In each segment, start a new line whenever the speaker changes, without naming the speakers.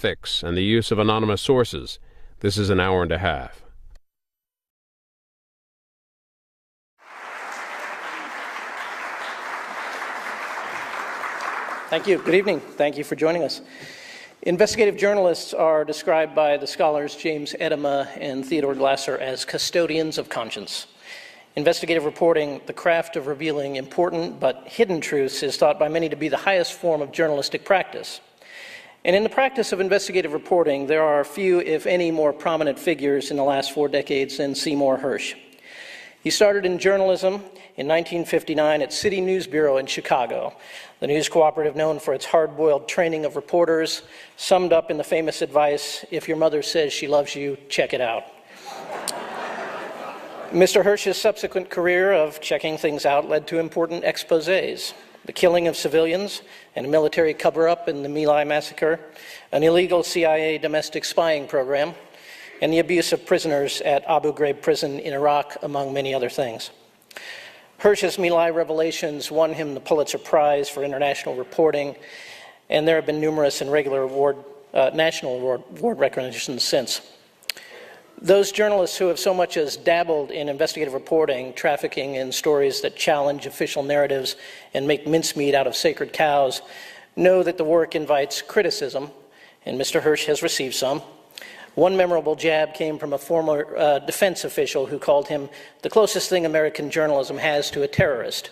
ethics and the use of anonymous sources. This is an hour and a half.
Thank you. Good evening. Thank you for joining us. Investigative journalists are described by the scholars James Edema and Theodore Glasser as custodians of conscience. Investigative reporting, the craft of revealing important but hidden truths, is thought by many to be the highest form of journalistic practice. And in the practice of investigative reporting, there are few, if any, more prominent figures in the last 4 decades than Seymour Hersh. He started in journalism in 1959 at City News Bureau in Chicago, the news cooperative known for its hard-boiled training of reporters, summed up in the famous advice, "If your mother says she loves you, check it out." Mr. Hersh's subsequent career of checking things out led to important exposés: the killing of civilians and a military cover-up in the My Lai massacre, an illegal CIA domestic spying program, and the abuse of prisoners at Abu Ghraib prison in Iraq, among many other things. Hersh's My Lai revelations won him the Pulitzer Prize for international reporting, and there have been numerous and regular national award recognitions since. Those journalists who have so much as dabbled in investigative reporting, trafficking in stories that challenge official narratives and make mincemeat out of sacred cows, know that the work invites criticism, and Mr. Hersh has received some. One memorable jab came from a former defense official who called him the closest thing American journalism has to a terrorist.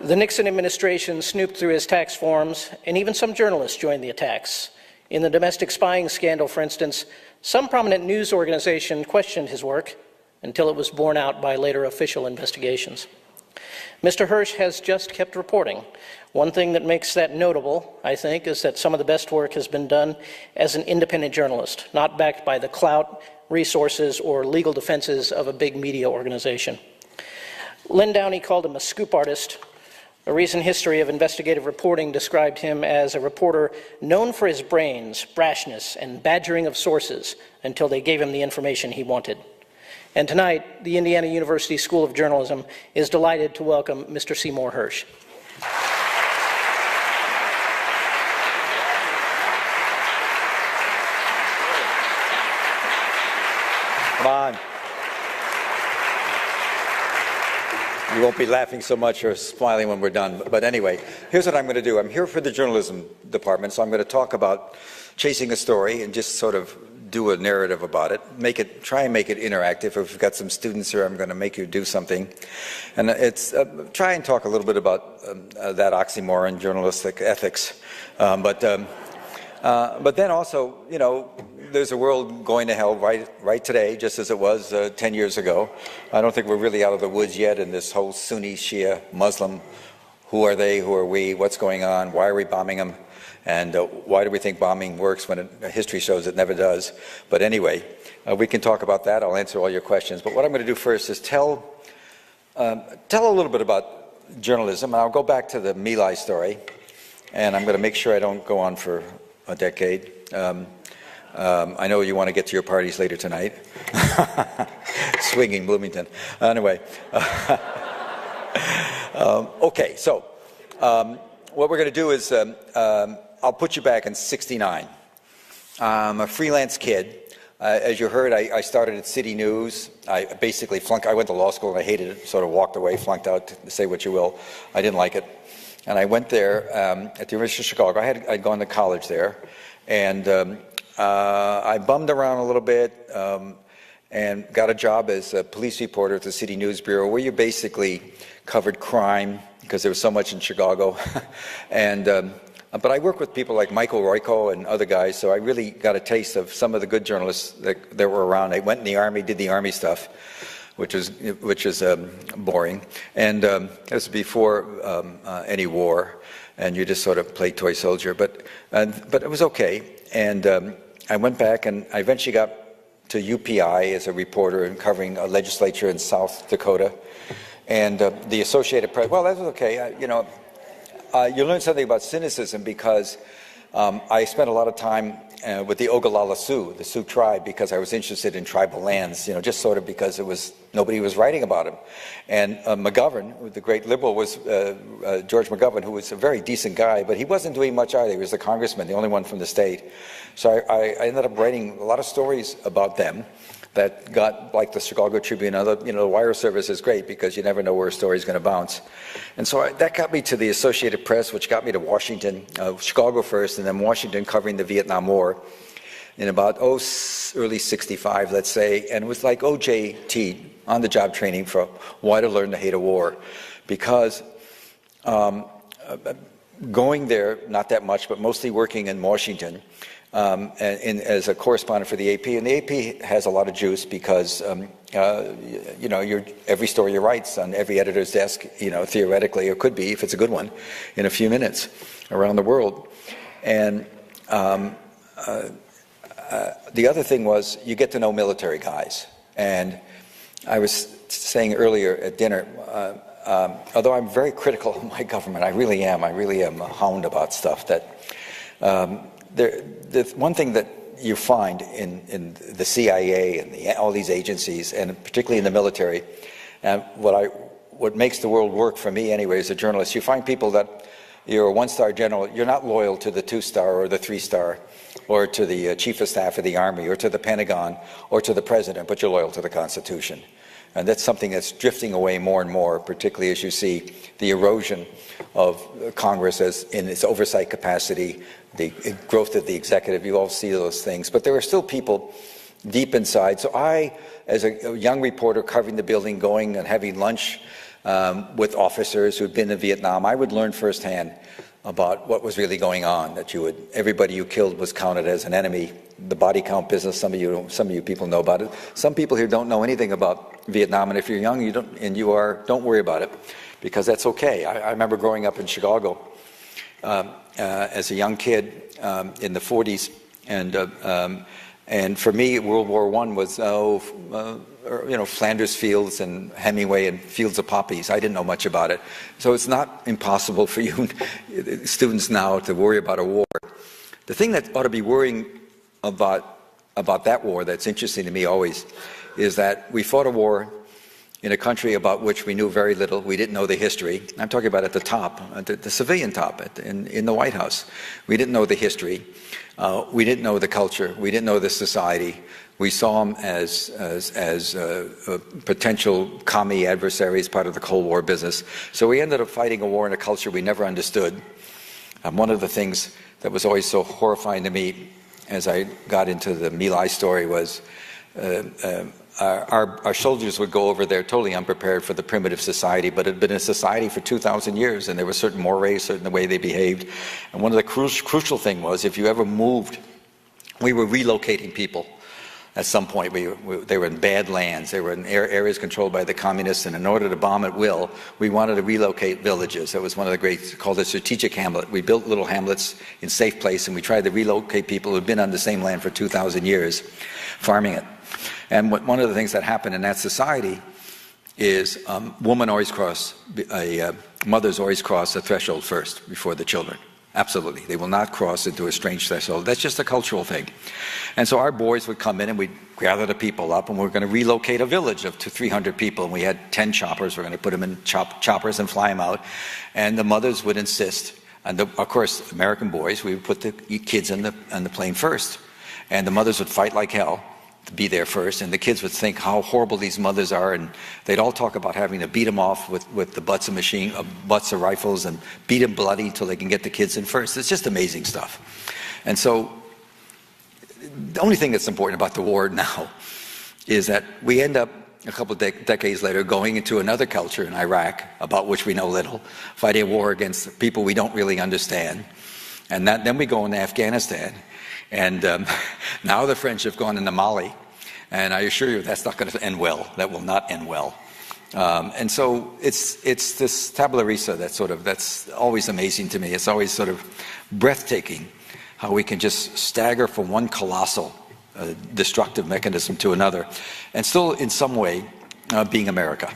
The Nixon administration snooped through his tax forms, and even some journalists joined the attacks. In the domestic spying scandal, for instance, some prominent news organization questioned his work until it was borne out by later official investigations. Mr. Hersh has just kept reporting. One thing that makes that notable, I think, is that some of the best work has been done as an independent journalist, not backed by the clout, resources, or legal defenses of a big media organization. Len Downey called him a scoop artist. A recent history of investigative reporting described him as a reporter known for his brains, brashness, and badgering of sources until they gave him the information he wanted. And tonight, the Indiana University School of Journalism is delighted to welcome Mr. Seymour Hersh.
Come on. You won't be laughing so much or smiling when we're done. But anyway, here's what I'm going to do. I'm here for the journalism department, so I'm going to talk about chasing a story and just sort of do a narrative about it. Try and make it interactive. If we've got some students here, I'm going to make you do something. And it's try and talk a little bit about that oxymoron, journalistic ethics. But then also, you know, there's a world going to hell right today, just as it was 10 years ago. I don't think we're really out of the woods yet in this whole Sunni, Shia, Muslim, who are they, who are we, what's going on, why are we bombing them, and why do we think bombing works when history shows it never does. But anyway, we can talk about that. I'll answer all your questions. But what I'm going to do first is tell a little bit about journalism, and I'll go back to the My Lai story, and I'm going to make sure I don't go on for a decade. I know you want to get to your parties later tonight. Swinging Bloomington. Anyway. Okay, so what we're going to do is I'll put you back in '69. I'm a freelance kid. As you heard, I started at City News. I basically flunked. I went to law school and I hated it, sort of walked away, flunked out, say what you will. I didn't like it. And I went there at the University of Chicago. I'd gone to college there. And I bummed around a little bit and got a job as a police reporter at the City News Bureau, where you basically covered crime because there was so much in Chicago. But I worked with people like Michael Royko and other guys, so I really got a taste of some of the good journalists that were around. I went in the Army, did the Army stuff, which is boring. And it was before any war, and you just sort of played toy soldier. But it was okay. And I went back, and I eventually got to UPI as a reporter and covering a legislature in South Dakota. And the Associated Press, well, that was okay. You learn something about cynicism because I spent a lot of time with the Ogallala Sioux, the Sioux tribe, because I was interested in tribal lands, just sort of because nobody was writing about them. And McGovern, the great liberal, was George McGovern, who was a very decent guy, but he wasn't doing much either. He was the congressman, the only one from the state. So I ended up writing a lot of stories about them that got, like the Chicago Tribune, the wire service is great because you never know where a story's going to bounce. And so that got me to the Associated Press, which got me to Washington, Chicago first, and then Washington, covering the Vietnam War in about early '65, let's say. And it was like OJT, on-the-job training for why to learn to hate a war. Because going there, not that much, but mostly working in Washington, as a correspondent for the AP, and the AP has a lot of juice because every story you write's on every editor's desk, theoretically, or could be if it's a good one, in a few minutes around the world. And the other thing was you get to know military guys. And I was saying earlier at dinner, although I'm very critical of my government, I really am a hound about stuff that. The one thing that you find in the CIA and all these agencies, and particularly in the military, and what makes the world work for me anyway as a journalist, you find people that you're a one-star general, you're not loyal to the two-star or the three-star, or to the chief of staff of the army, or to the Pentagon, or to the president, but you're loyal to the Constitution. And that's something that's drifting away more and more, particularly as you see the erosion of Congress in its oversight capacity, the growth of the executive. You all see those things. But there are still people deep inside. So I, as a young reporter covering the building, going and having lunch with officers who'd been in Vietnam, I would learn firsthand about what was really going on, that everybody you killed was counted as an enemy. The body count business, some of you people know about it. Some people here don't know anything about Vietnam, and if you're young, don't worry about it, because that's okay. I remember growing up in Chicago as a young kid in the 40s, and for me, World War I was Flanders Fields and Hemingway and Fields of Poppies. I didn't know much about it. So it's not impossible for you students now to worry about a war. The thing that ought to be worrying about that war that's interesting to me always is that we fought a war in a country about which we knew very little. We didn't know the history. I'm talking about at the top, the civilian top in the White House. We didn't know the history. We didn't know the culture. We didn't know the society. We saw them as potential commie adversaries, part of the Cold War business. So we ended up fighting a war in a culture we never understood. One of the things that was always so horrifying to me as I got into the My Lai story was our soldiers would go over there totally unprepared for the primitive society, but it had been a society for 2,000 years, and there were certain mores, certain the way they behaved. And one of the crucial thing was, if you ever moved, we were relocating people. At some point, they were in bad lands. They were in areas controlled by the communists, and in order to bomb at will, we wanted to relocate villages. That was one of the great, called a strategic hamlet. We built little hamlets in safe place, and we tried to relocate people who had been on the same land for 2,000 years, farming it. And one of the things that happened in that society is mothers always cross the threshold first before the children. Absolutely. They will not cross into a strange threshold. That's just a cultural thing. And so our boys would come in and we'd gather the people up and we're going to relocate a village of 300 people. And we had 10 choppers. We're going to put them in choppers and fly them out. And the mothers would insist. And of course, American boys, we would put the kids on the plane first. And the mothers would fight like hell to be there first, and the kids would think how horrible these mothers are, and they'd all talk about having to beat them off with the butts of rifles and beat them bloody until they can get the kids in first. It's just amazing stuff. And so the only thing that's important about the war now is that we end up a couple of decades later going into another culture in Iraq, about which we know little, fighting a war against people we don't really understand. And then we go into Afghanistan. And now the French have gone into Mali, and I assure you that's not going to end well. That will not end well. And so it's this tabula rasa that's always amazing to me. It's always sort of breathtaking how we can just stagger from one colossal destructive mechanism to another, and still in some way being America,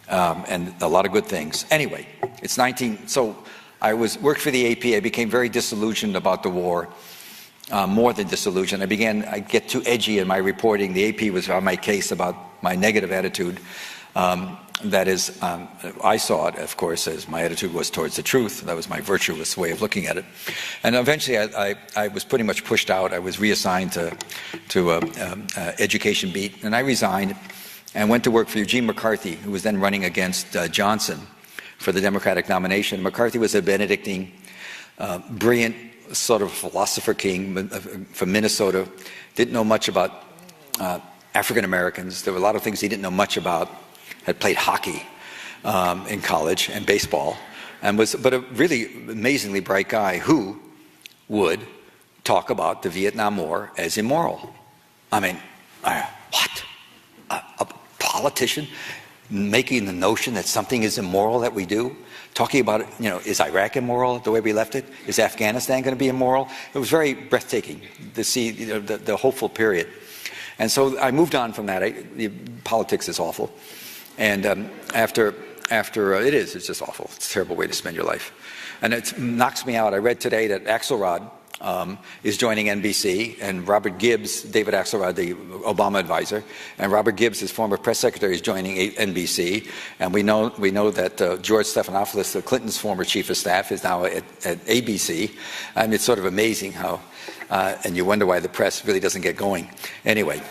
and a lot of good things. Anyway, it's 19. So I worked for the AP. I became very disillusioned about the war, more than disillusioned. I get too edgy in my reporting. The AP was on my case about my negative attitude. That is, I saw it, of course, as my attitude was towards the truth. That was my virtuous way of looking at it. And eventually, I was pretty much pushed out. I was reassigned to education beat, and I resigned and went to work for Eugene McCarthy, who was then running against Johnson for the Democratic nomination. McCarthy was a Benedictine, brilliant sort of philosopher king from Minnesota, didn't know much about African Americans. There were a lot of things he didn't know much about. Had played hockey in college and baseball, and but a really amazingly bright guy who would talk about the Vietnam War as immoral. I mean, what? A politician making the notion that something is immoral that we do? Talking about it, is Iraq immoral the way we left it? Is Afghanistan going to be immoral? It was very breathtaking to see the hopeful period. And so I moved on from that. Politics is awful. And after it's just awful. It's a terrible way to spend your life. And it knocks me out. I read today that Axelrod is joining NBC, and Robert Gibbs, David Axelrod, the Obama advisor, and Robert Gibbs, his former press secretary, is joining NBC. And we know that George Stephanopoulos, the Clinton's former chief of staff, is now at ABC. I mean, it's sort of amazing how, and you wonder why the press really doesn't get going. Anyway,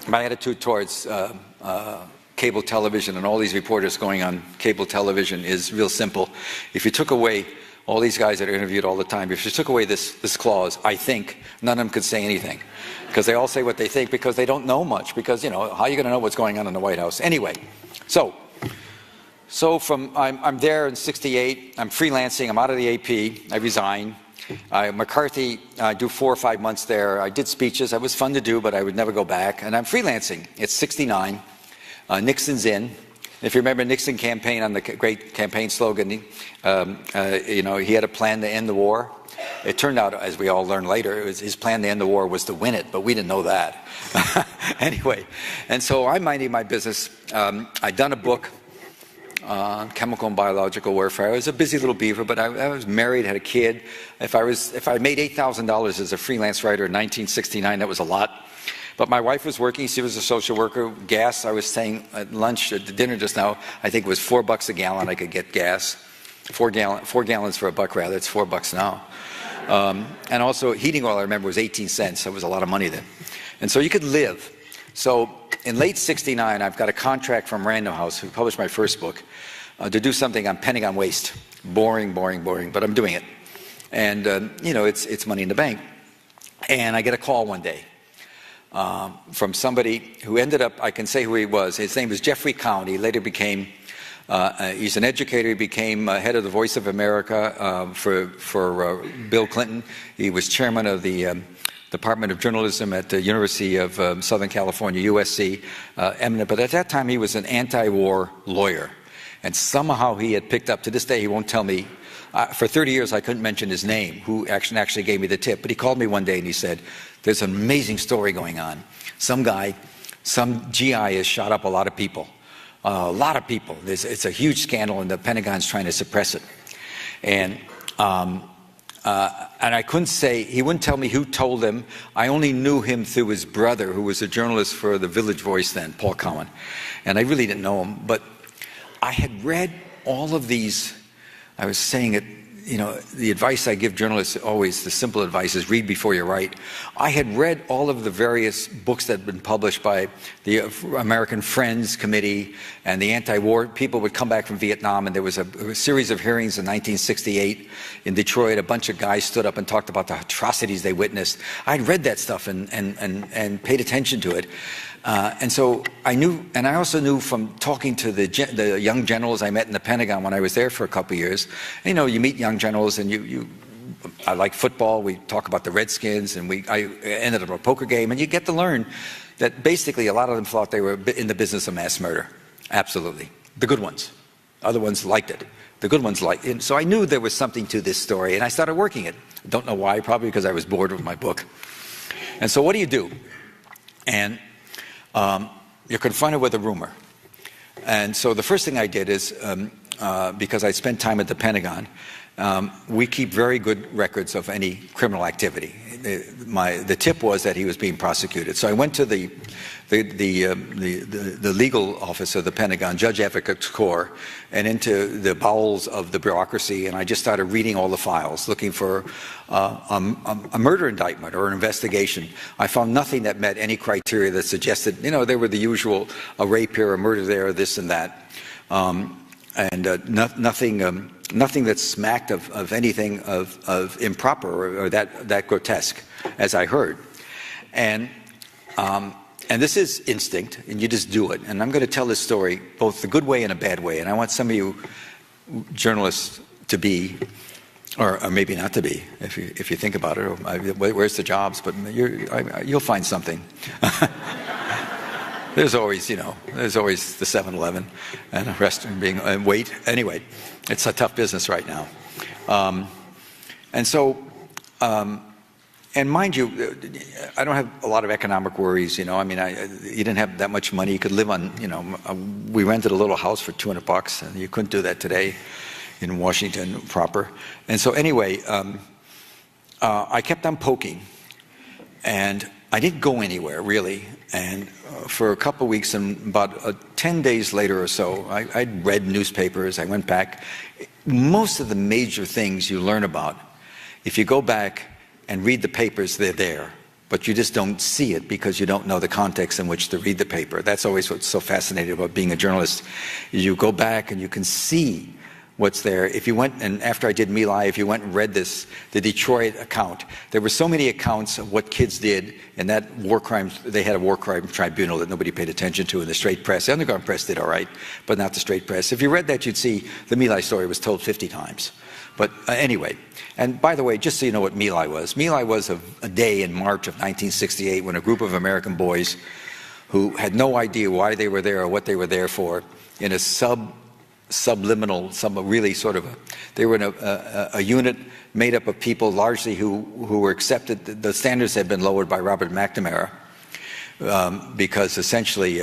my attitude towards cable television and all these reporters going on cable television is real simple. If you took away all these guys that are interviewed all the time, if you took away this clause, I think, none of them could say anything. Because they all say what they think because they don't know much. Because, how are you going to know what's going on in the White House? Anyway, so I'm there in '68. I'm freelancing. I'm out of the AP. I resign. McCarthy, I do 4 or 5 months there. I did speeches. It was fun to do, but I would never go back. And I'm freelancing. It's '69. Nixon's in. If you remember Nixon campaign on the great campaign slogan, he had a plan to end the war. It turned out, as we all learned later, his plan to end the war was to win it, but we didn't know that. Anyway, and so I'm minding my business. I'd done a book on chemical and biological warfare. I was a busy little beaver, but I was married, had a kid. If I made $8,000 as a freelance writer in 1969, that was a lot. But my wife was working. She was a social worker. Gas, I was saying at lunch, at dinner just now, I think it was $4 a gallon I could get gas. 4 gallons for $1 rather. It's $4 now. And also heating oil, I remember, was 18 cents. That was a lot of money then. And so you could live. So in late '69, I've got a contract from Random House, who published my first book, to do something on Pentagon waste. Boring, but I'm doing it. And, it's money in the bank. And I get a call one day. From somebody who ended up, I can say who he was. His name was Jeffrey Cowan. He later became, he's an educator. He became head of the Voice of America for Bill Clinton. He was chairman of the Department of Journalism at the University of Southern California, USC, eminent. But at that time, he was an anti-war lawyer. And somehow he had picked up, to this day, he won't tell me. For 30 years, I couldn't mention his name, who actually gave me the tip. But he called me one day and he said, there's an amazing story going on. Some GI has shot up a lot of people. A lot of people. It's a huge scandal, and the Pentagon's trying to suppress it. And I couldn't say, he wouldn't tell me who told him. I only knew him through his brother, who was a journalist for the Village Voice then, Paul Cowan. And I really didn't know him. But I had read all of these. I was saying it, the advice I give journalists always, the simple advice is read before you write. I had read all of the various books that had been published by the American Friends Committee and the anti-war. People would come back from Vietnam, and there was a series of hearings in 1968 in Detroit. A bunch of guys stood up and talked about the atrocities they witnessed. I'd read that stuff and paid attention to it. And so I knew, and I also knew from talking to the young generals I met in the Pentagon when I was there for a couple of years. You meet young generals, and I like football. We talk about the Redskins, and I ended up at a poker game, and you get to learn that basically a lot of them thought they were in the business of mass murder. Absolutely, the good ones. Other ones liked it. The good ones liked it. So I knew there was something to this story, and I started working it. I don't know why. Probably because I was bored with my book. And so what do? And you're confronted with a rumor. And so the first thing I did is because I spent time at the Pentagon, we keep very good records of any criminal activity. The tip was that he was being prosecuted. So I went to the legal office of the Pentagon, Judge Advocates Corps, and into the bowels of the bureaucracy, and I just started reading all the files, looking for a murder indictment or an investigation. I found nothing that met any criteria that suggested, there were the usual, a rape here, a murder there, this and that, nothing that smacked of anything of improper or that grotesque, as I heard. And this is instinct, and you just do it. And I'm going to tell this story both the good way and a bad way. And I want some of you journalists to be, or maybe not to be, if you think about it. Where's the jobs? But you'll find something. There's always the 7-Eleven and a restaurant and wait. Anyway, it's a tough business right now. And mind you, I don't have a lot of economic worries, you didn't have that much money. You could live on, we rented a little house for $200, and you couldn't do that today in Washington proper. And so anyway, I kept on poking, and I didn't go anywhere, really. And for a couple of weeks, and about 10 days later or so, I'd read newspapers, I went back. Most of the major things you learn about, if you go back and read the papers, they're there. But you just don't see it because you don't know the context in which to read the paper. That's always what's so fascinating about being a journalist. You go back and you can see what's there. If you went, and after I did My Lai, if you went and read the Detroit account, there were so many accounts of what kids did in that war crimes. They had a war crime tribunal that nobody paid attention to in the straight press. The underground press did all right, but not the straight press. If you read that, you'd see the My Lai story was told 50 times. But anyway, and by the way, just so you know what My Lai was a day in March of 1968 when a group of American boys who had no idea why they were there or what they were there for, in a subliminal, they were in a unit made up of people largely who were accepted. The standards had been lowered by Robert McNamara because essentially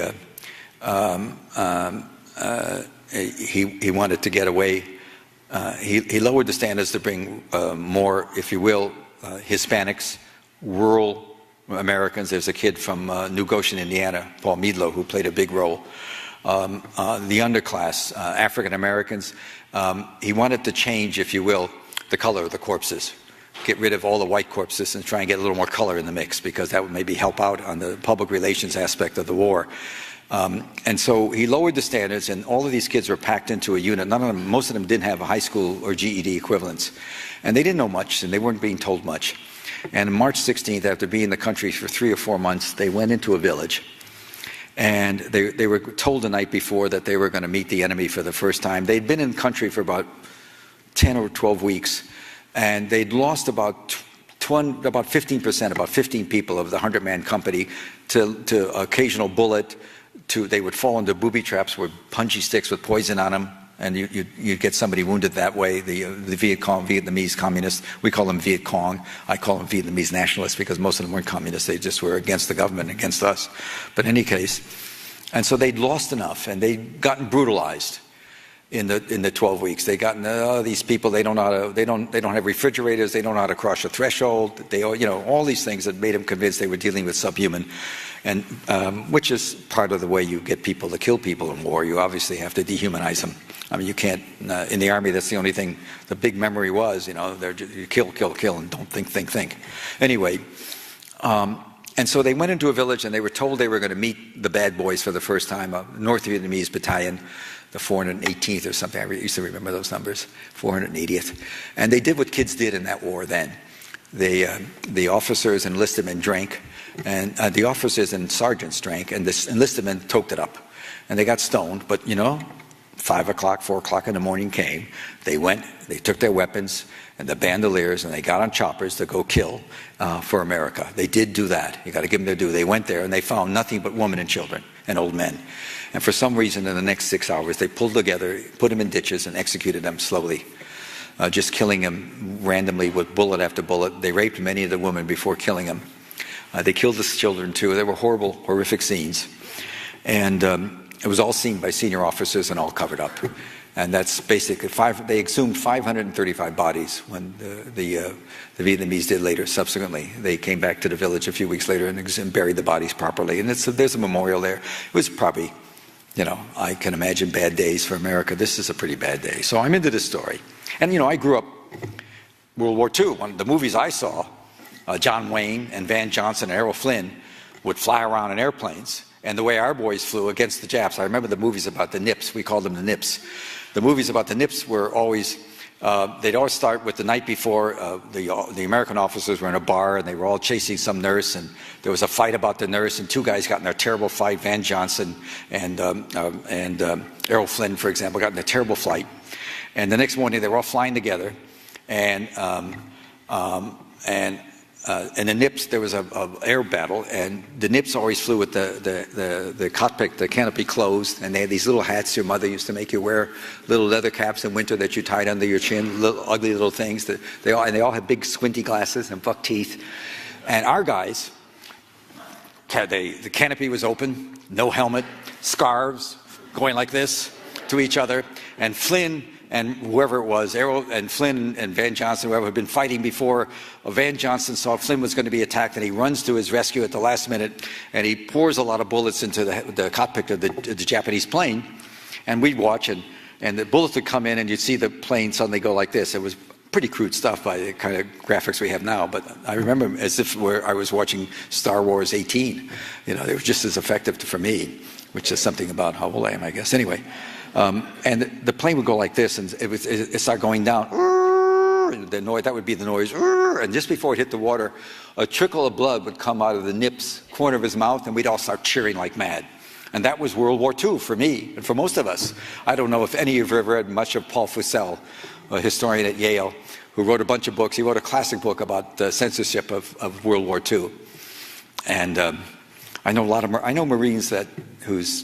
he wanted to get away. He lowered the standards to bring more, if you will, Hispanics, rural Americans. There's a kid from New Goshen, Indiana, Paul Meadlow, who played a big role. The underclass, African Americans. He wanted to change, if you will, the color of the corpses. Get rid of all the white corpses and try and get a little more color in the mix, because that would maybe help out on the public relations aspect of the war. And so he lowered the standards, and all of these kids were packed into a unit. Most of them didn't have a high school or GED equivalents. And they didn't know much, and they weren't being told much. And on March 16th, after being in the country for 3 or 4 months, they went into a village. And they were told the night before that they were going to meet the enemy for the first time. They'd been in the country for about 10 or 12 weeks, and they'd lost about 15%, about 15 people of the 100-man company to occasional bullet. They would fall into booby traps with punchy sticks with poison on them, and you'd get somebody wounded that way. The Viet Cong, Vietnamese communists, we call them Viet Cong. I call them Vietnamese nationalists because most of them weren't communists. They just were against the government, against us. But in any case, and so they'd lost enough, and they'd gotten brutalized in the 12 weeks. They gotten these people. They don't have refrigerators. They don't know how to cross a threshold. All these things that made them convinced they were dealing with subhuman. And which is part of the way you get people to kill people in war. You obviously have to dehumanize them. I mean, you can't, in the Army, that's the only thing, the big memory was, you kill, and don't think. Anyway, and so they went into a village, and they were told they were going to meet the bad boys for the first time, a North Vietnamese battalion, the 418th or something. I used to remember those numbers, 480th. And they did what kids did in that war then. The officers and enlisted men drank, and the officers and sergeants drank, and the enlisted men toked it up. And they got stoned, but 5 o'clock, 4 o'clock in the morning came. They went, they took their weapons and the bandoliers, and they got on choppers to go kill for America. They did do that. You got to give them their due. They went there, and they found nothing but women and children and old men. And for some reason, in the next 6 hours, they pulled together, put them in ditches, and executed them slowly. Just killing them randomly with bullet after bullet. They raped many of the women before killing them. They killed the children too. They were horrible, horrific scenes. And it was all seen by senior officers and all covered up. And that's basically they exhumed 535 bodies when the Vietnamese did later, subsequently. They came back to the village a few weeks later and buried the bodies properly. And there's a memorial there. It was probably, I can imagine bad days for America. This is a pretty bad day. So I'm into this story. And, I grew up World War II. One of the movies I saw, John Wayne and Van Johnson and Errol Flynn would fly around in airplanes. And the way our boys flew against the Japs, I remember the movies about the Nips. We called them the Nips. The movies about the Nips were always, they'd always start with the night before. The American officers were in a bar and they were all chasing some nurse, and there was a fight about the nurse, and two guys got in a terrible fight. Van Johnson and Errol Flynn, for example, got in a terrible fight. And the next morning they were all flying together, and the Nips, there was an air battle, and the Nips always flew with the cockpit, the canopy closed, and they had these little hats your mother used to make you wear, little leather caps in winter that you tied under your chin, ugly little things. They all had big squinty glasses and buck teeth. And our guys, the canopy was open, no helmet, scarves, going like this to each other, and Flynn and whoever it was, Errol and Flynn and Van Johnson, whoever had been fighting before, Van Johnson saw Flynn was going to be attacked, and he runs to his rescue at the last minute, and he pours a lot of bullets into the cockpit of the Japanese plane, and we'd watch, and the bullets would come in, and you'd see the plane suddenly go like this. It was pretty crude stuff by the kind of graphics we have now, but I remember as if I was watching Star Wars 18. They were just as effective for me, which is something about how old I am, I guess. Anyway. And the plane would go like this, and it started going down. That would be the noise. And just before it hit the water, a trickle of blood would come out of the Nip's corner of his mouth, and we'd all start cheering like mad. And that was World War II for me, and for most of us. I don't know if any of you have ever read much of Paul Fussell, a historian at Yale, who wrote a bunch of books. He wrote a classic book about the censorship of World War II. And I know Marines whose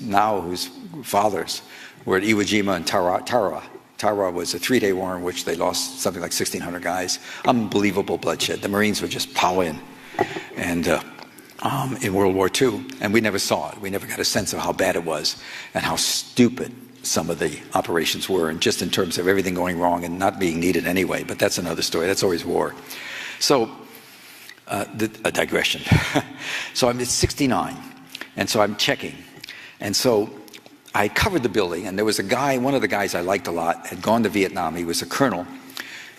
fathers were at Iwo Jima and Tarawa. Tarawa was a 3-day war in which they lost something like 1,600 guys. Unbelievable bloodshed. The Marines would just plow in, and in World War II, and we never saw it. We never got a sense of how bad it was and how stupid some of the operations were, and just in terms of everything going wrong and not being needed anyway. But that's another story. That's always war. So, a digression. So I'm at 69, and so I'm checking, and so I covered the building, and there was a guy, one of the guys I liked a lot, had gone to Vietnam. He was a colonel,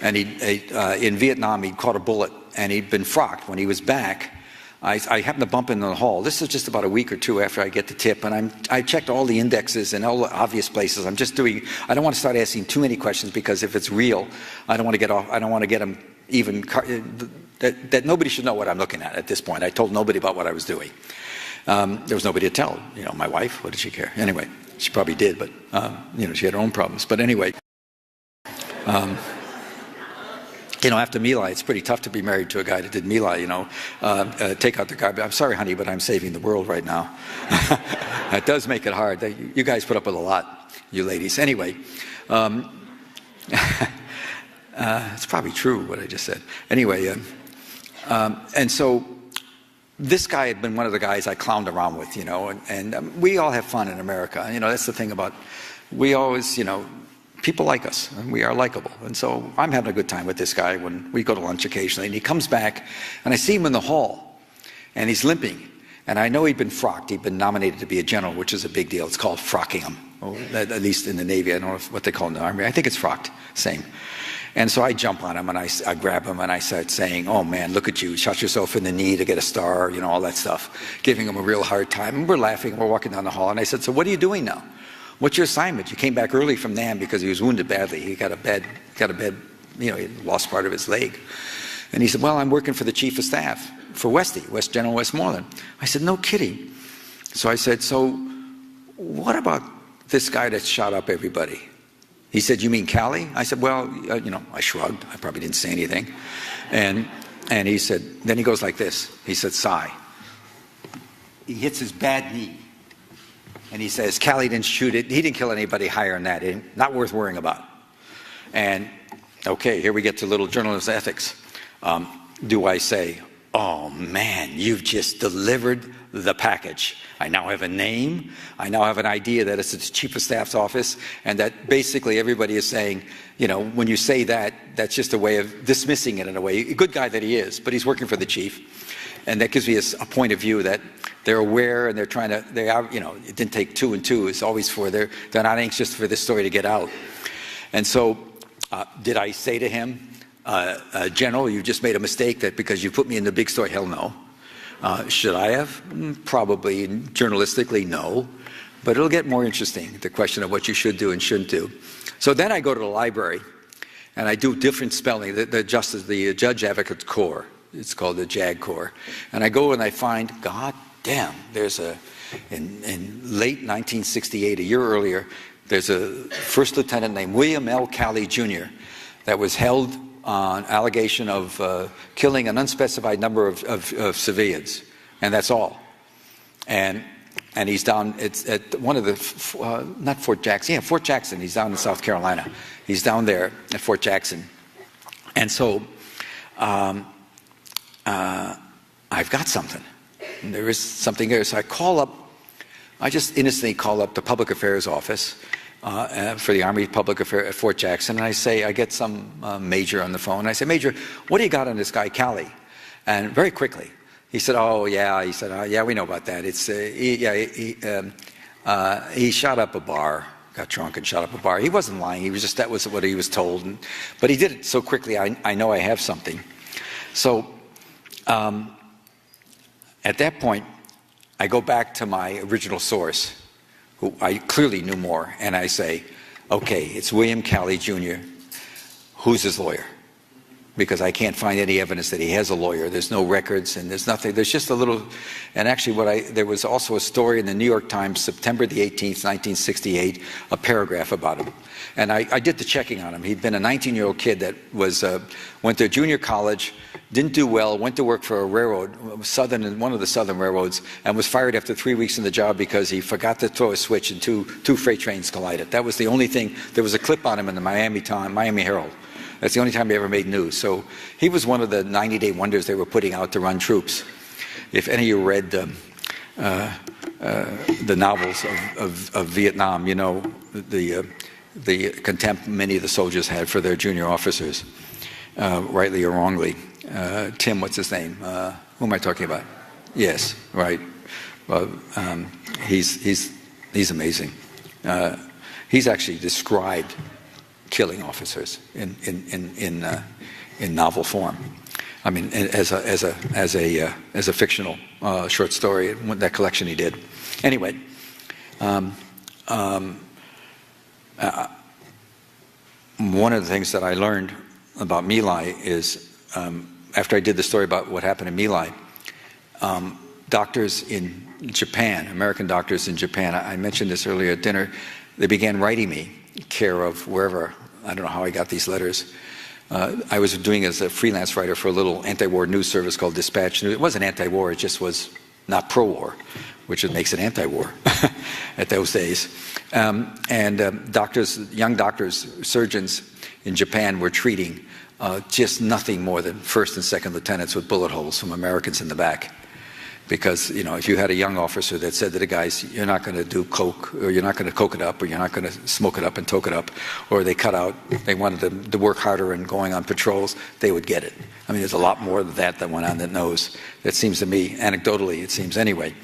and in Vietnam he'd caught a bullet, and he'd been frocked. When he was back, I happened to bump into the hall. This is just about a week or two after I get the tip, and I checked all the indexes and all the obvious places. I don't want to start asking too many questions, because if it's real, I don't want to get them even, that nobody should know what I'm looking at this point. I told nobody about what I was doing. There was nobody to tell. My wife, what did she care? Anyway, she probably did, but, she had her own problems. But anyway, after My Lai, it's pretty tough to be married to a guy that did My Lai, take out the garbage. I'm sorry, honey, but I'm saving the world right now. That does make it hard. You guys put up with a lot, you ladies. Anyway, it's probably true what I just said. Anyway, and so this guy had been one of the guys I clowned around with, and we all have fun in America. That's the thing about, we always, people like us, and we are likable. And so I'm having a good time with this guy when we go to lunch occasionally, and he comes back, and I see him in the hall, and he's limping. And I know he'd been frocked. He'd been nominated to be a general, which is a big deal. It's called frocking him, at least in the Navy. I don't know what they call it in the Army. I think it's frocked, same. And so I jump on him, and I grab him, and I start saying, "Oh man, look at you, shot yourself in the knee to get a star," all that stuff, giving him a real hard time. And we're laughing, we're walking down the hall, and I said, "So what are you doing now? What's your assignment? You came back early from Nam because he was wounded badly. He got a bed, he lost part of his leg." And he said, "Well, I'm working for the Chief of Staff for General Westmoreland." I said, "No kidding." So I said, "So what about this guy that shot up everybody?" He said, "You mean Callie?" I said, "Well, I shrugged. I probably didn't say anything." And he said, then he goes like this. He said, "Sigh." He hits his bad knee. And he says, "Callie didn't shoot it. He didn't kill anybody higher than that. Not worth worrying about." And, okay, here we get to little journalist ethics. Do I say, oh man, you've just delivered the package. I now have a name. I now have an idea that it's the chief of staff's office, and that basically everybody is saying, you know, when you say that, that's just a way of dismissing it in a way. A good guy that he is, but he's working for the chief. And that gives me a point of view that they're aware and they're trying to, they are, you know, it didn't take 2 and 2. It's always they're not anxious for this story to get out. And so, did I say to him, General, you just made a mistake that because you put me in the big story? Hell no. Should I have? Probably. Journalistically, no. But it'll get more interesting, the question of what you should do and shouldn't do. So then I go to the library, and I do different spelling, the Judge Advocate Corps. It's called the JAG Corps. And I go and I find, God damn, there's in late 1968, a year earlier, there's a first lieutenant named William L. Calley, Jr. that was held on allegation of killing an unspecified number of civilians, and that's all. And he's down, it's at one of the, not Fort Jackson, yeah, Fort Jackson, he's down in South Carolina. He's down there at Fort Jackson. And so, I've got something. And there is something there. So I just innocently call up the Public Affairs Office for the Army Public Affairs at Fort Jackson, and I get some major on the phone. I say, Major, what do you got on this guy, Calley? And very quickly, he said, oh, yeah. He said, yeah, we know about that. It's, he shot up a bar, got drunk and shot up a bar. He wasn't lying. He was just, that was what he was told. But he did it so quickly, I know I have something. So, at that point, I go back to my original source, who I clearly knew more, and I say, okay, it's William Calley, Jr. Who's his lawyer? Because I can't find any evidence that he has a lawyer. There's no records, and there's nothing. There's just a little, and actually there was also a story in the New York Times, September the 18th, 1968, a paragraph about him. And I did the checking on him. He'd been a 19-year-old kid that was, went to junior college, didn't do well, went to work for a railroad, one of the southern railroads, and was fired after 3 weeks in the job because he forgot to throw a switch and two freight trains collided. That was the only thing. There was a clip on him in the Miami Herald. That's the only time he ever made news. So he was one of the 90-day wonders they were putting out to run troops. If any of you read the novels of Vietnam, you know the contempt many of the soldiers had for their junior officers, rightly or wrongly. Tim, what's his name? Who am I talking about? Yes, right. Well, he's amazing. He's actually described killing officers in novel form. I mean, as a fictional short story, that collection he did. Anyway, one of the things that I learned about My Lai is, after I did the story about what happened in My Lai, doctors in Japan, American doctors in Japan, I mentioned this earlier at dinner, they began writing me, care of wherever, I don't know how I got these letters. I was doing as a freelance writer for a little anti-war news service called Dispatch News. It wasn't anti-war, it just was not pro-war, which makes it anti-war at those days. Doctors, young doctors, surgeons in Japan were treating just nothing more than first and second lieutenants with bullet holes from Americans in the back. Because, you know, if you had a young officer that said to the guys, you're not going to do coke, or you're not going to coke it up, or you're not going to smoke it up and toke it up, or they cut out, they wanted them to work harder and going on patrols, they would get it. I mean, there's a lot more of that went on that knows. It seems to me, anecdotally, it seems anyway.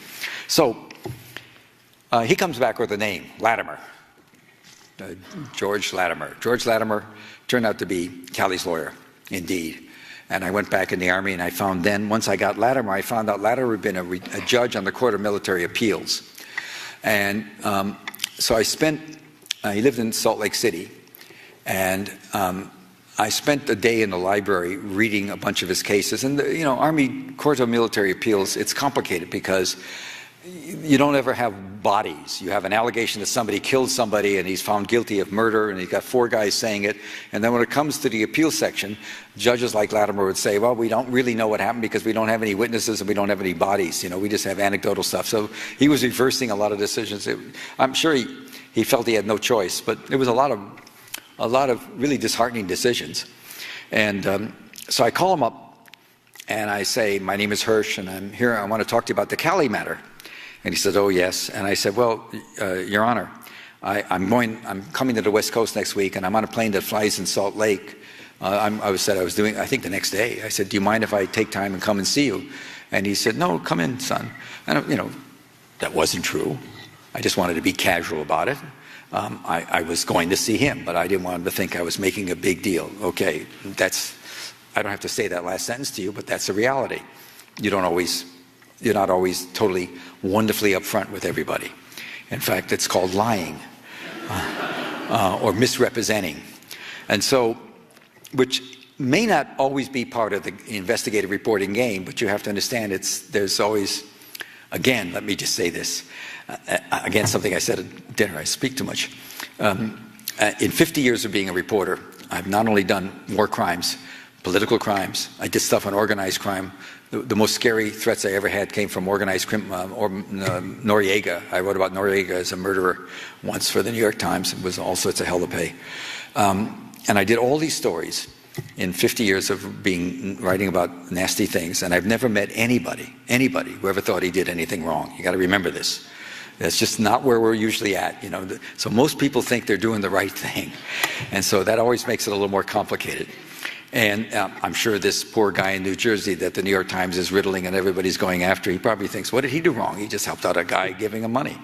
So, he comes back with a name, Latimer. George Latimer. George Latimer turned out to be Calley's lawyer, indeed. And I went back in the Army, and I found then, once I got Latimer, I found out Latimer had been a judge on the Court of Military Appeals. And so I spent, he lived in Salt Lake City, and I spent a day in the library reading a bunch of his cases. And, you know, Army Court of Military Appeals, it's complicated because you don't ever have bodies. You have an allegation that somebody killed somebody and he's found guilty of murder, and he's got 4 guys saying it. And then when it comes to the appeal section, judges like Latimer would say, well, we don't really know what happened because we don't have any witnesses and we don't have any bodies. You know, we just have anecdotal stuff. So he was reversing a lot of decisions. I'm sure he felt he had no choice, but there was a lot of really disheartening decisions. And so I call him up, And I say, my name is Hersh, and I'm here. I want to talk to you about the Cali matter. And he said, oh, yes. And I said, well, Your Honor, I'm coming to the West Coast next week, and I'm on a plane that flies in Salt Lake. I was doing, I think the next day. I said, do you mind if I take time and come and see you? And he said, no, come in, son. And, you know, that wasn't true. I just wanted to be casual about it. I was going to see him, but I didn't want him to think I was making a big deal. Okay, I don't have to say that last sentence to you, but that's the reality. You're not always totally wonderfully upfront with everybody. In fact, it's called lying or misrepresenting. And so, which may not always be part of the investigative reporting game, but you have to understand there's always, again, let me just say this. Again, something I said at dinner, I speak too much. In 50 years of being a reporter, I've not only done war crimes, political crimes, I did stuff on organized crime. The most scary threats I ever had came from organized crime, Noriega. I wrote about Noriega as a murderer once for the New York Times. It was all sorts of hell to pay. And I did all these stories in 50 years of writing about nasty things, and I've never met anybody who ever thought he did anything wrong. You got to remember this. That's just not where we're usually at, you know. So most people think they're doing the right thing, and so that always makes it a little more complicated. And I'm sure this poor guy in New Jersey that the New York Times is riddling and everybody's going after, he probably thinks, what did he do wrong? He just helped out a guy giving him money,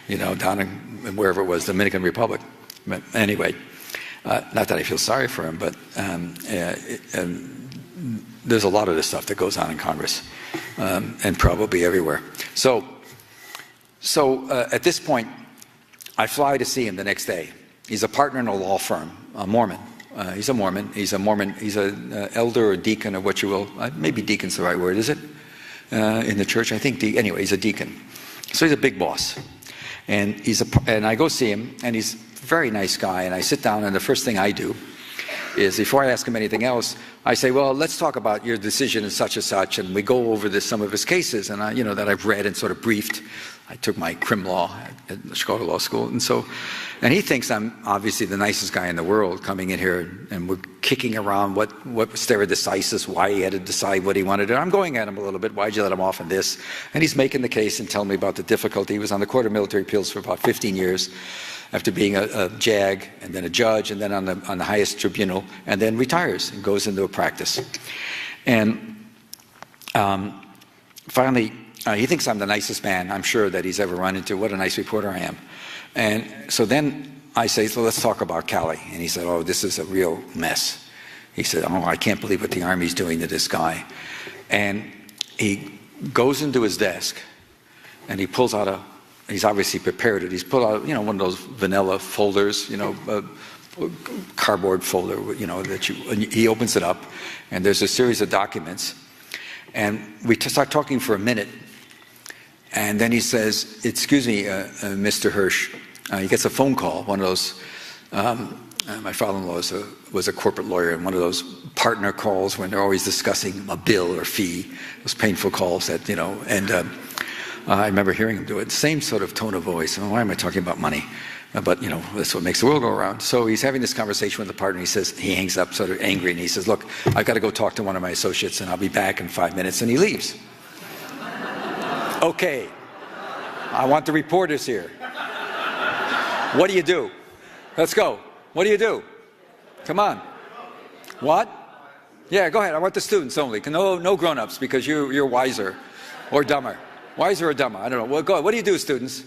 you know, down in wherever it was, Dominican Republic. But anyway, not that I feel sorry for him, but there's a lot of this stuff that goes on in Congress and probably everywhere. So at this point, I fly to see him the next day. He's a partner in a law firm, a Mormon. He's a Mormon. He's an elder or deacon or what you will. Maybe deacon's the right word, is it? In the church, I think. Anyway, he's a deacon. So he's a big boss. And I go see him, and he's a very nice guy. And I sit down, and the first thing I do is, before I ask him anything else, I say, well, let's talk about your decision in such and such. And we go over some of his cases, and that I've read and sort of briefed. I took my crim law at the Chicago Law School, and he thinks I'm obviously the nicest guy in the world coming in here, and we're kicking around what stare decisis, why he had to decide what he wanted to do. I'm going at him a little bit. Why'd you let him off on this? And he's making the case and telling me about the difficulty. He was on the Court of Military Appeals for about 15 years, after being a JAG, and then a judge, and then on the highest tribunal, and then retires and goes into a practice. And finally, he thinks I'm the nicest man, I'm sure, that he's ever run into. What a nice reporter I am. And so then I say, so let's talk about Cali. And he said, oh, this is a real mess. He said, oh, I can't believe what the Army's doing to this guy. And he goes into his desk, and he pulls out he's obviously prepared it. He's pulled out, one of those vanilla folders, cardboard folder, and he opens it up, and there's a series of documents. And we start talking for a minute, and then he says, excuse me, Mr. Hersh. He gets a phone call, one of those, my father-in-law was a corporate lawyer, and one of those partner calls when they're always discussing a bill or fee, those painful calls that, and I remember hearing him do it, same sort of tone of voice. Why am I talking about money? But, that's what makes the world go around. So he's having this conversation with the partner. He hangs up sort of angry, and he says, look, I've got to go talk to one of my associates, and I'll be back in 5 minutes, and he leaves. Okay, I want the reporters here. What do you do? Let's go. What do you do? Come on. What? Yeah, go ahead. I want the students only. No grown-ups, because you're wiser or dumber. Wiser or dumber? I don't know. Well, go ahead. What do you do, students?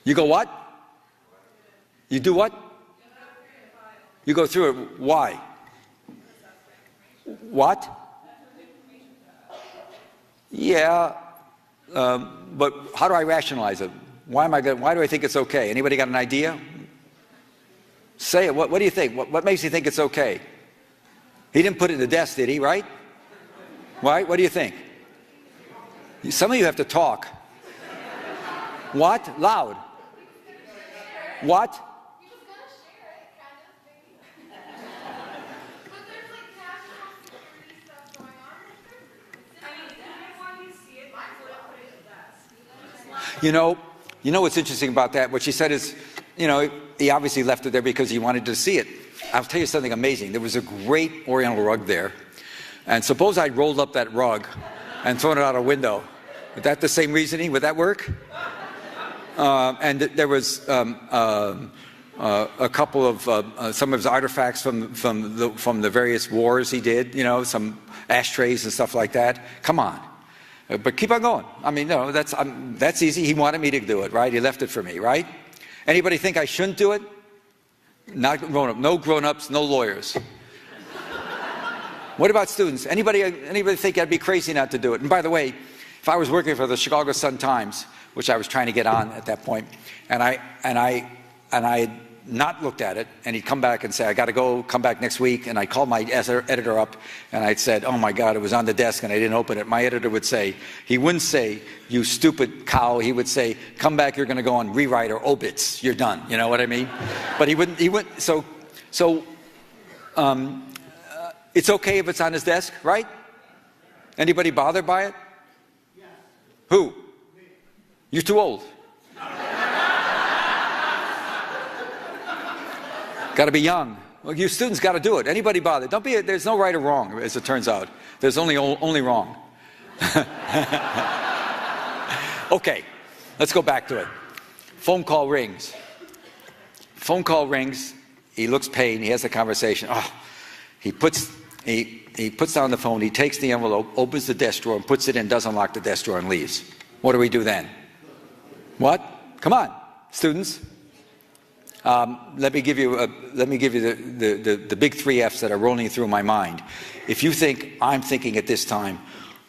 You go what? You do what? You go through it. Why? What? Yeah, but how do I rationalize it? Why do I think it's okay? Anybody got an idea? Say it. What do you think? What makes you think it's okay? He didn't put it in the desk, did he? Right? Right? What do you think? Some of you have to talk. What? Loud. What? You know what's interesting about that? What she said is, he obviously left it there because he wanted to see it. I'll tell you something amazing. There was a great Oriental rug there And suppose I rolled up that rug and thrown it out a window. Is that the same reasoning? Would that work? And there was a couple of some of his artifacts from the various wars he did, you know, some ashtrays and stuff like that. Come on. But keep on going. I mean, no, that's easy. He wanted me to do it, right? He left it for me, right? Anybody think I shouldn't do it? Not grown up. No grown-ups, no lawyers. What about students? Anybody think I'd be crazy not to do it? And by the way, if I was working for the Chicago Sun-Times, which I was trying to get on at that point, and I had not looked at it, and he'd come back and say, I got to go, come back next week, and I called my editor up, and I'd said, oh my God, it was on the desk, and I didn't open it. My editor would say, he wouldn't say, you stupid cow, he would say, come back, you're going to go on rewrite or obits, you're done, you know what I mean? But he wouldn't, it's okay if it's on his desk, right? Anybody bothered by it? Yes. Who? Me. You're too old. Got to be young. Well, you students got to do it. Anybody bothered? Don't be. There's no right or wrong, as it turns out. There's only wrong. Okay, let's go back to it. Phone call rings. Phone call rings. He looks pained. He has a conversation. Oh, he puts down the phone. He takes the envelope, opens the desk drawer, and puts it in. Doesn't lock the desk drawer and leaves. What do we do then? What? Come on, students. Let me give you the big 3 F's that are rolling through my mind. If you think I'm thinking at this time,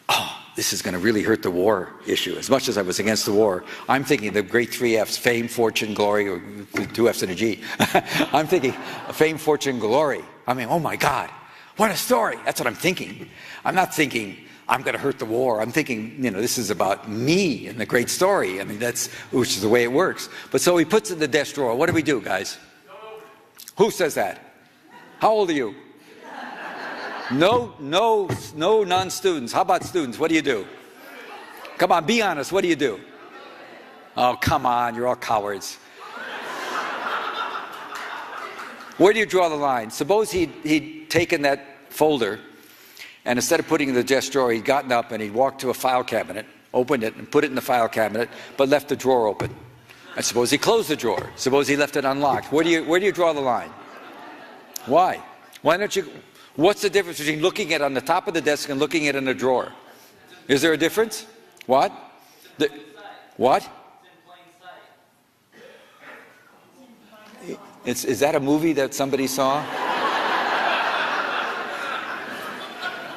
oh, this is going to really hurt the war issue, as much as I was against the war, I'm thinking the great 3 F's, fame, fortune, glory, or 2 F's and a G. I'm thinking fame, fortune, glory. I mean, oh my God, what a story. That's what I'm thinking. I'm not thinking I'm going to hurt the war. I'm thinking, you know, this is about me and the great story. I mean, which is the way it works. But so he puts it in the desk drawer. What do we do, guys? Who says that? How old are you? No non-students. How about students? What do you do? Come on, be honest. What do you do? Oh, come on. You're all cowards. Where do you draw the line? Suppose he'd taken that folder, and instead of putting it in the desk drawer, he'd gotten up and he'd walked to a file cabinet, opened it and put it in the file cabinet, but left the drawer open. And suppose he closed the drawer. Suppose he left it unlocked. Where do you draw the line? Why? Why don't you? What's the difference between looking at it on the top of the desk and looking at it in a drawer? Is there a difference? What? What? Is that a movie that somebody saw?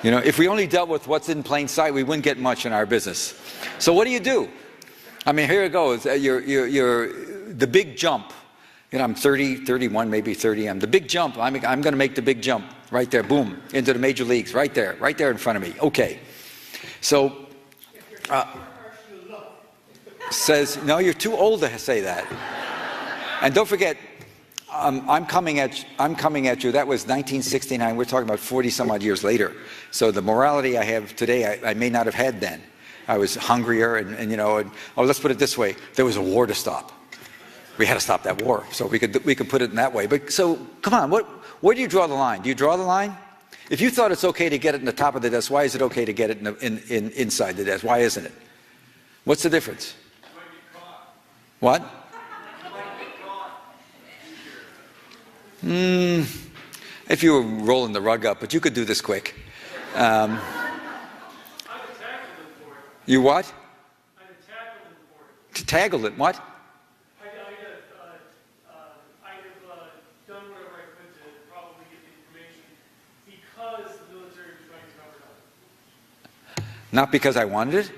You know, if we only dealt with what's in plain sight, we wouldn't get much in our business. So what do? I mean, here it goes. You're the big jump. You know, I'm 30, 31, maybe 30. I'm the big jump. I'm going to make the big jump right there. Boom, into the major leagues, right there in front of me. Okay. So says, no, you're too old to say that. And don't forget, I'm coming at you. That was 1969. We're talking about 40 some odd years later. So the morality I have today, I may not have had then. I was hungrier, and you know. Oh, let's put it this way: there was a war to stop. We had to stop that war, so we could put it in that way. But so, come on, where do you draw the line? Do you draw the line? If you thought it's okay to get it in the top of the desk, why is it okay to get it inside the desk? Why isn't it? What's the difference? What? If you were rolling the rug up, but you could do this quick. You what? To tackle it, what?
I have done whatever I could to probably get the information because the military was trying to cover it up.
Not because I wanted it?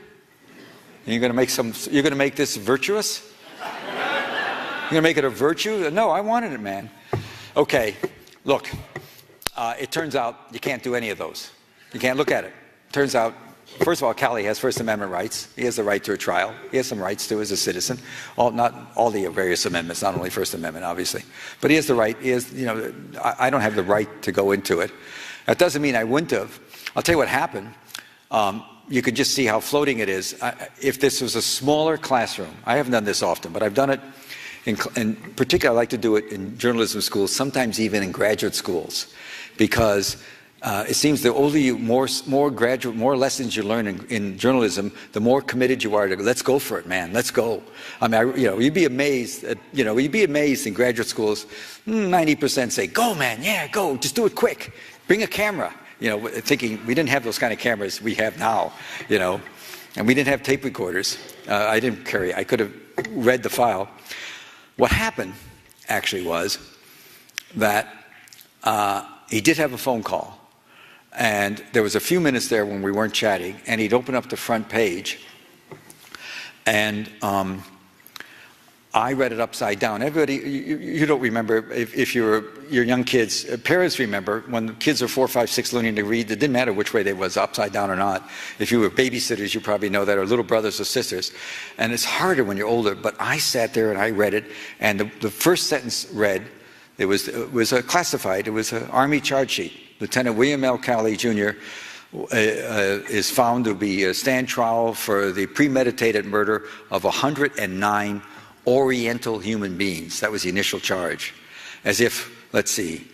You're going to make this virtuous? You're going to make it a virtue? No, I wanted it, man. Okay, look, it turns out you can't do any of those. You can't look at it. Turns out, first of all, Callie has First Amendment rights. He has the right to a trial. He has some rights too as a citizen. Not all the various amendments, not only First Amendment, obviously. But he has the right. I don't have the right to go into it. That doesn't mean I wouldn't have. I'll tell you what happened. You could just see how floating it is. If this was a smaller classroom, I haven't done this often, but I've done it. In particular, I like to do it in journalism schools, sometimes even in graduate schools, because it seems the older you, more lessons you learn in journalism, the more committed you are to let's go for it, man, let's go. I mean, you'd be amazed in graduate schools. 90% say, go, man, yeah, go, just do it quick, bring a camera. Thinking we didn't have those kind of cameras we have now, and we didn't have tape recorders. I could have read the file. What happened actually was that he did have a phone call. And there was a few minutes there when we weren't chatting, and he'd open up the front page, and I read it upside down. Everybody, you don't remember, if you're young kids, parents remember when kids are 4, 5, 6 learning to read, it didn't matter which way they was, upside down or not. If you were babysitters, you probably know that, or little brothers or sisters. And it's harder when you're older, but I sat there and I read it, and the first sentence read, it was classified, it was an Army charge sheet. Lieutenant William L. Cowley, Jr. Is found to be stand trial for the premeditated murder of 109 Oriental human beings. That was the initial charge. As if, let's see,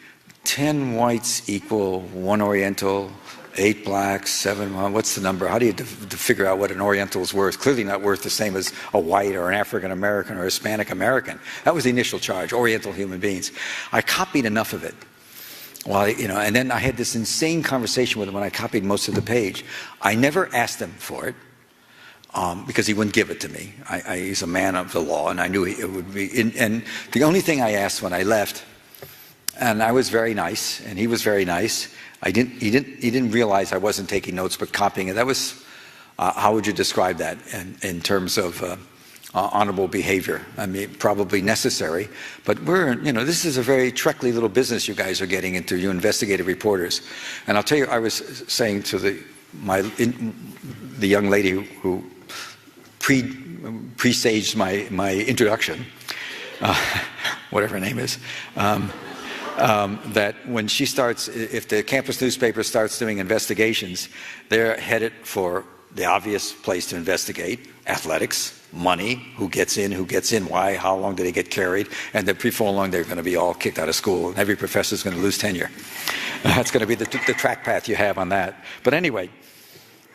10 whites equal 1 Oriental, 8 blacks, 7, what's the number? How do you figure out what an Oriental is worth? Clearly not worth the same as a white or an African American or Hispanic American. That was the initial charge, Oriental human beings. I copied enough of it. Well, and then I had this insane conversation with him when I copied most of the page. I never asked him for it because he wouldn't give it to me. He's a man of the law, and I knew it would be. And the only thing I asked when I left, and I was very nice, and he was very nice. He didn't realize I wasn't taking notes but copying it. That was how would you describe that in terms of honorable behavior? I mean, probably necessary, but this is a very treacly little business you guys are getting into, you investigative reporters. And I'll tell you, I was saying to the young lady who presaged my introduction, whatever her name is, that when she starts, if the campus newspaper starts doing investigations, they're headed for the obvious place to investigate: athletics, money, who gets in, why, how long do they get carried, and that before long they're going to be all kicked out of school, and every professor is going to lose tenure. That's going to be the track path you have on that. But anyway,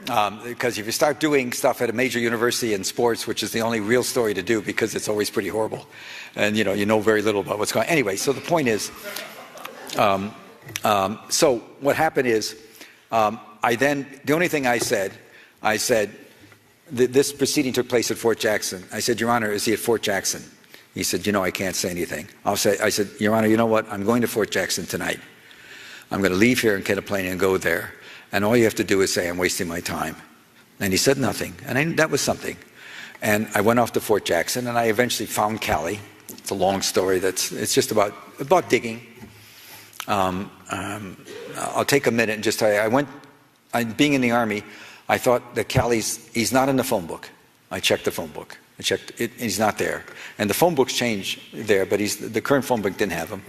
because if you start doing stuff at a major university in sports, which is the only real story to do because it's always pretty horrible, and you know very little about what's going on. Anyway, so the point is, so what happened is, the only thing I said, this proceeding took place at Fort Jackson. I said, Your Honor, is he at Fort Jackson? He said, I can't say anything. I said, Your Honor, you know what? I'm going to Fort Jackson tonight. I'm going to leave here and get a plane and go there. And all you have to do is say, I'm wasting my time. And he said nothing. And that was something. And I went off to Fort Jackson, and I eventually found Cali. It's a long story. It's just about digging. I'll take a minute and just tell you, being in the Army, I thought that he's not in the phone book. I checked the phone book. I checked it, he's not there. And the phone books changed there, but the current phone book didn't have him.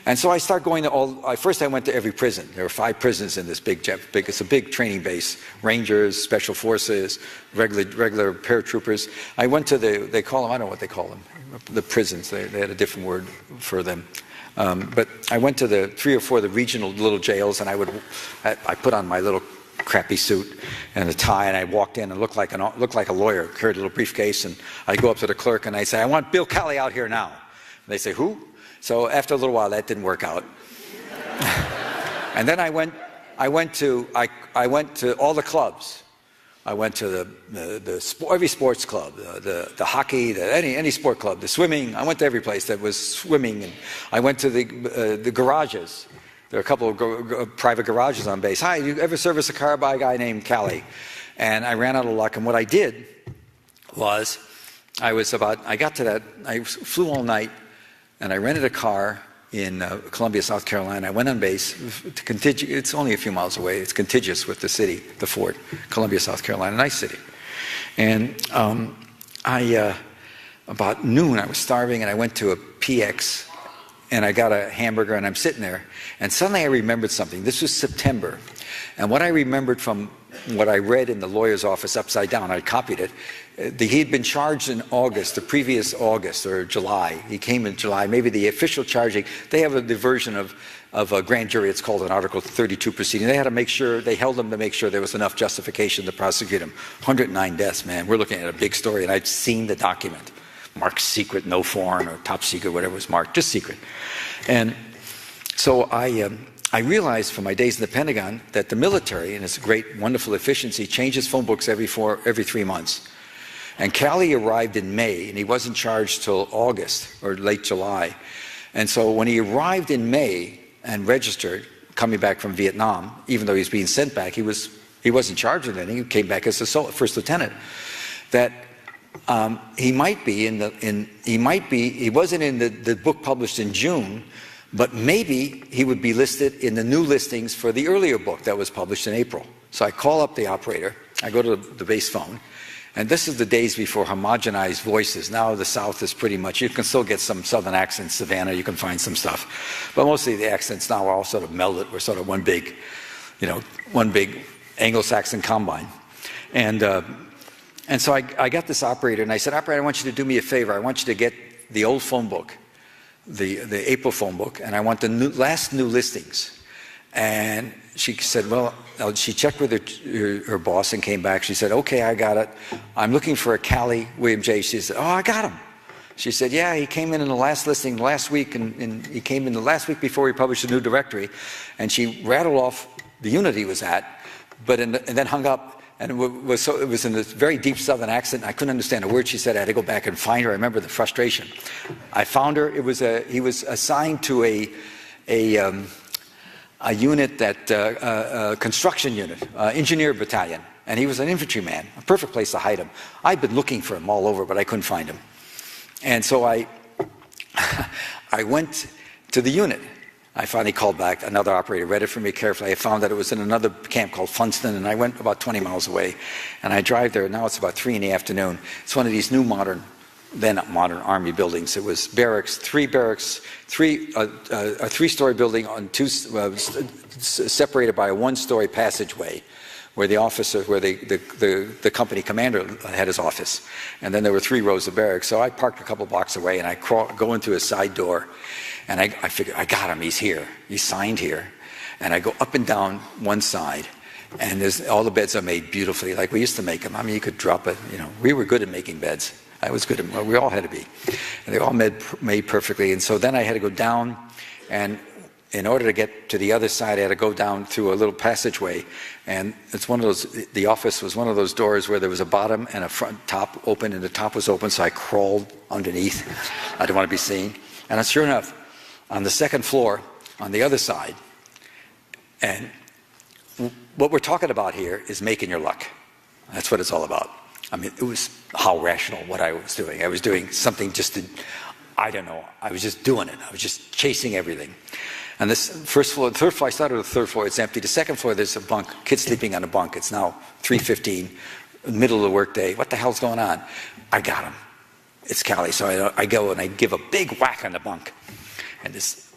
And so I started going to first I went to every prison. There were 5 prisons in this it's a big training base. Rangers, Special Forces, regular paratroopers. I went to they call them, I don't know what they call them, the prisons. They had a different word for them. But I went to the 3 or 4 of the regional little jails, and I put on my little crappy suit and a tie, and I walked in and looked like a lawyer, carried a little briefcase, and I go up to the clerk and I say, I want Bill Kelly out here now. And they say, who? So after a little while, that didn't work out. And then I went to all the clubs. I went to every sports club, the hockey, any sport club, the swimming. I went to every place that was swimming. And I went to the garages. There are a couple of private garages on base. Hi, you ever service a car by a guy named Callie? And I ran out of luck. And what I did was, I got to that, I flew all night, and I rented a car in Columbia, South Carolina. I went on base. It's only a few miles away. It's contiguous with the city, the fort, Columbia, South Carolina, nice city. And about noon, I was starving, and I went to a PX, and I got a hamburger, and I'm sitting there, and suddenly I remembered something. This was September, and what I remembered from what I read in the lawyer's office upside down. I copied it. He had been charged in August, the previous August or July. He came in July. Maybe the official charging, they have the version of a grand jury. It's called an Article 32 proceeding. They had to make sure, they held him to make sure there was enough justification to prosecute him. 109 deaths, man. We're looking at a big story, and I'd seen the document. Marked secret, no foreign, or top secret, whatever was marked, just secret. And so I realized from my days in the Pentagon that the military, and its great, wonderful efficiency, changes phone books every 3 months. And Callie arrived in May, and he wasn't charged till August or late July. And so when he arrived in May and registered, coming back from Vietnam, even though he was being sent back, he wasn't charged with anything. He came back as a first lieutenant. That he might be he wasn't in the book published in June, but maybe he would be listed in the new listings for the earlier book that was published in April. So I call up the operator, I go to the base phone, and this is the days before homogenized voices. Now the South is pretty much, you can still get some Southern accents, Savannah, you can find some stuff. But mostly the accents now are all sort of melded. We're sort of one big Anglo-Saxon combine. And so I got this operator, and I said, operator, I want you to do me a favor. I want you to get the old phone book, the April phone book, and I want the last new listings. And she said, well, she checked with her boss and came back. She said, okay, I got it. I'm looking for a Callie William J. She said, oh, I got him. She said, yeah, he came in the last listing last week, and he came in the last week before he published a new directory. And she rattled off the unit he was at, and then hung up. And it was in this very deep Southern accent. I couldn't understand a word she said. I had to go back and find her. I remember the frustration. I found her. He was assigned to a unit a construction unit, engineer battalion, and he was an infantryman, a perfect place to hide him. I'd been looking for him all over, but I couldn't find him. And so I went to the unit. I finally called back. Another operator read it for me carefully. I found that it was in another camp called Funston, and I went about 20 miles away. And I drive there. Now it's about 3 in the afternoon. It's one of these new modern Army buildings. It was barracks, a 3-story building on separated by a 1-story passageway, where the company commander had his office, and then there were 3 rows of barracks. So I parked a couple blocks away, and I go into a side door, and I figure I got him. He's here. He's signed here, and I go up and down one side. And all the beds are made beautifully, like we used to make them. I mean, you could drop it. We were good at making beds. I was good at, we all had to be. And they all made perfectly. And so then I had to go down, and in order to get to the other side, I had to go down through a little passageway. And it's one of those, the office was one of those doors where there was a bottom and a front top open, and the top was open, so I crawled underneath. I didn't want to be seen. And sure enough, on the second floor, on the other side, and what we're talking about here is making your luck. That's what it's all about. I mean, it was how rational what I was doing. I was doing something I don't know. I was just doing it. I was just chasing everything. And this first floor, third floor, I started on the 3rd floor. It's empty. The 2nd floor, there's a bunk. Kid sleeping on a bunk. It's now 3:15, middle of the workday. What the hell's going on? I got him. It's Callie. So I go and I give a big whack on the bunk. And this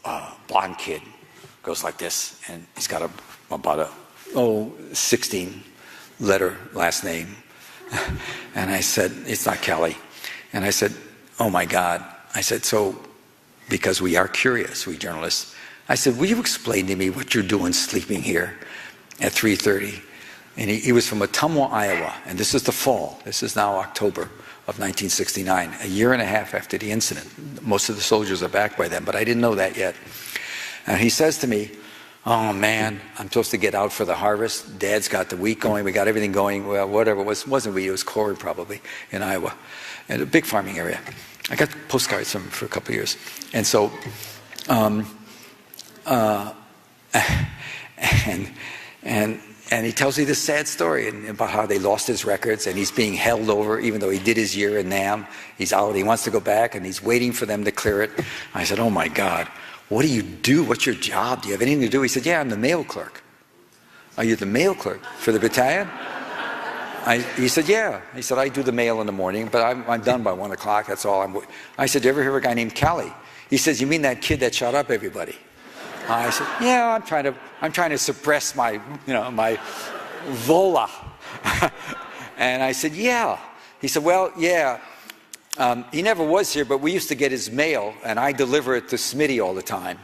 blonde kid goes like this, and he's got about a 16-letter last name. And I said, it's not Callie. And I said, oh my God. I said, so, because we are curious, we journalists, I said, will you explain to me what you're doing sleeping here at 3:30? And he was from Ottumwa, Iowa, and this is the fall. This is now October of 1969, a year and a half after the incident. Most of the soldiers are back by then, but I didn't know that yet. And he says to me, oh man, I'm supposed to get out for the harvest. Dad's got the wheat going. We got everything going. Well, whatever it wasn't wheat, it was corn probably in Iowa, and a big farming area. I got postcards from him for a couple of years, and so, and he tells me this sad story about how they lost his records, and he's being held over even though he did his year in NAM. He's out. He wants to go back, and he's waiting for them to clear it. I said, oh my God. What do you do? What's your job? Do you have anything to do? He said, yeah, I'm the mail clerk. Are you the mail clerk for the battalion? He said, yeah. He said, I do the mail in the morning, but I'm done by 1 o'clock. That's all. I said, do you ever hear of a guy named Callie? He says, you mean that kid that shot up everybody? I said, yeah, I'm trying to suppress my Vola. And I said, yeah. He said, well, yeah. He never was here, but we used to get his mail, and I deliver it to Smitty all the time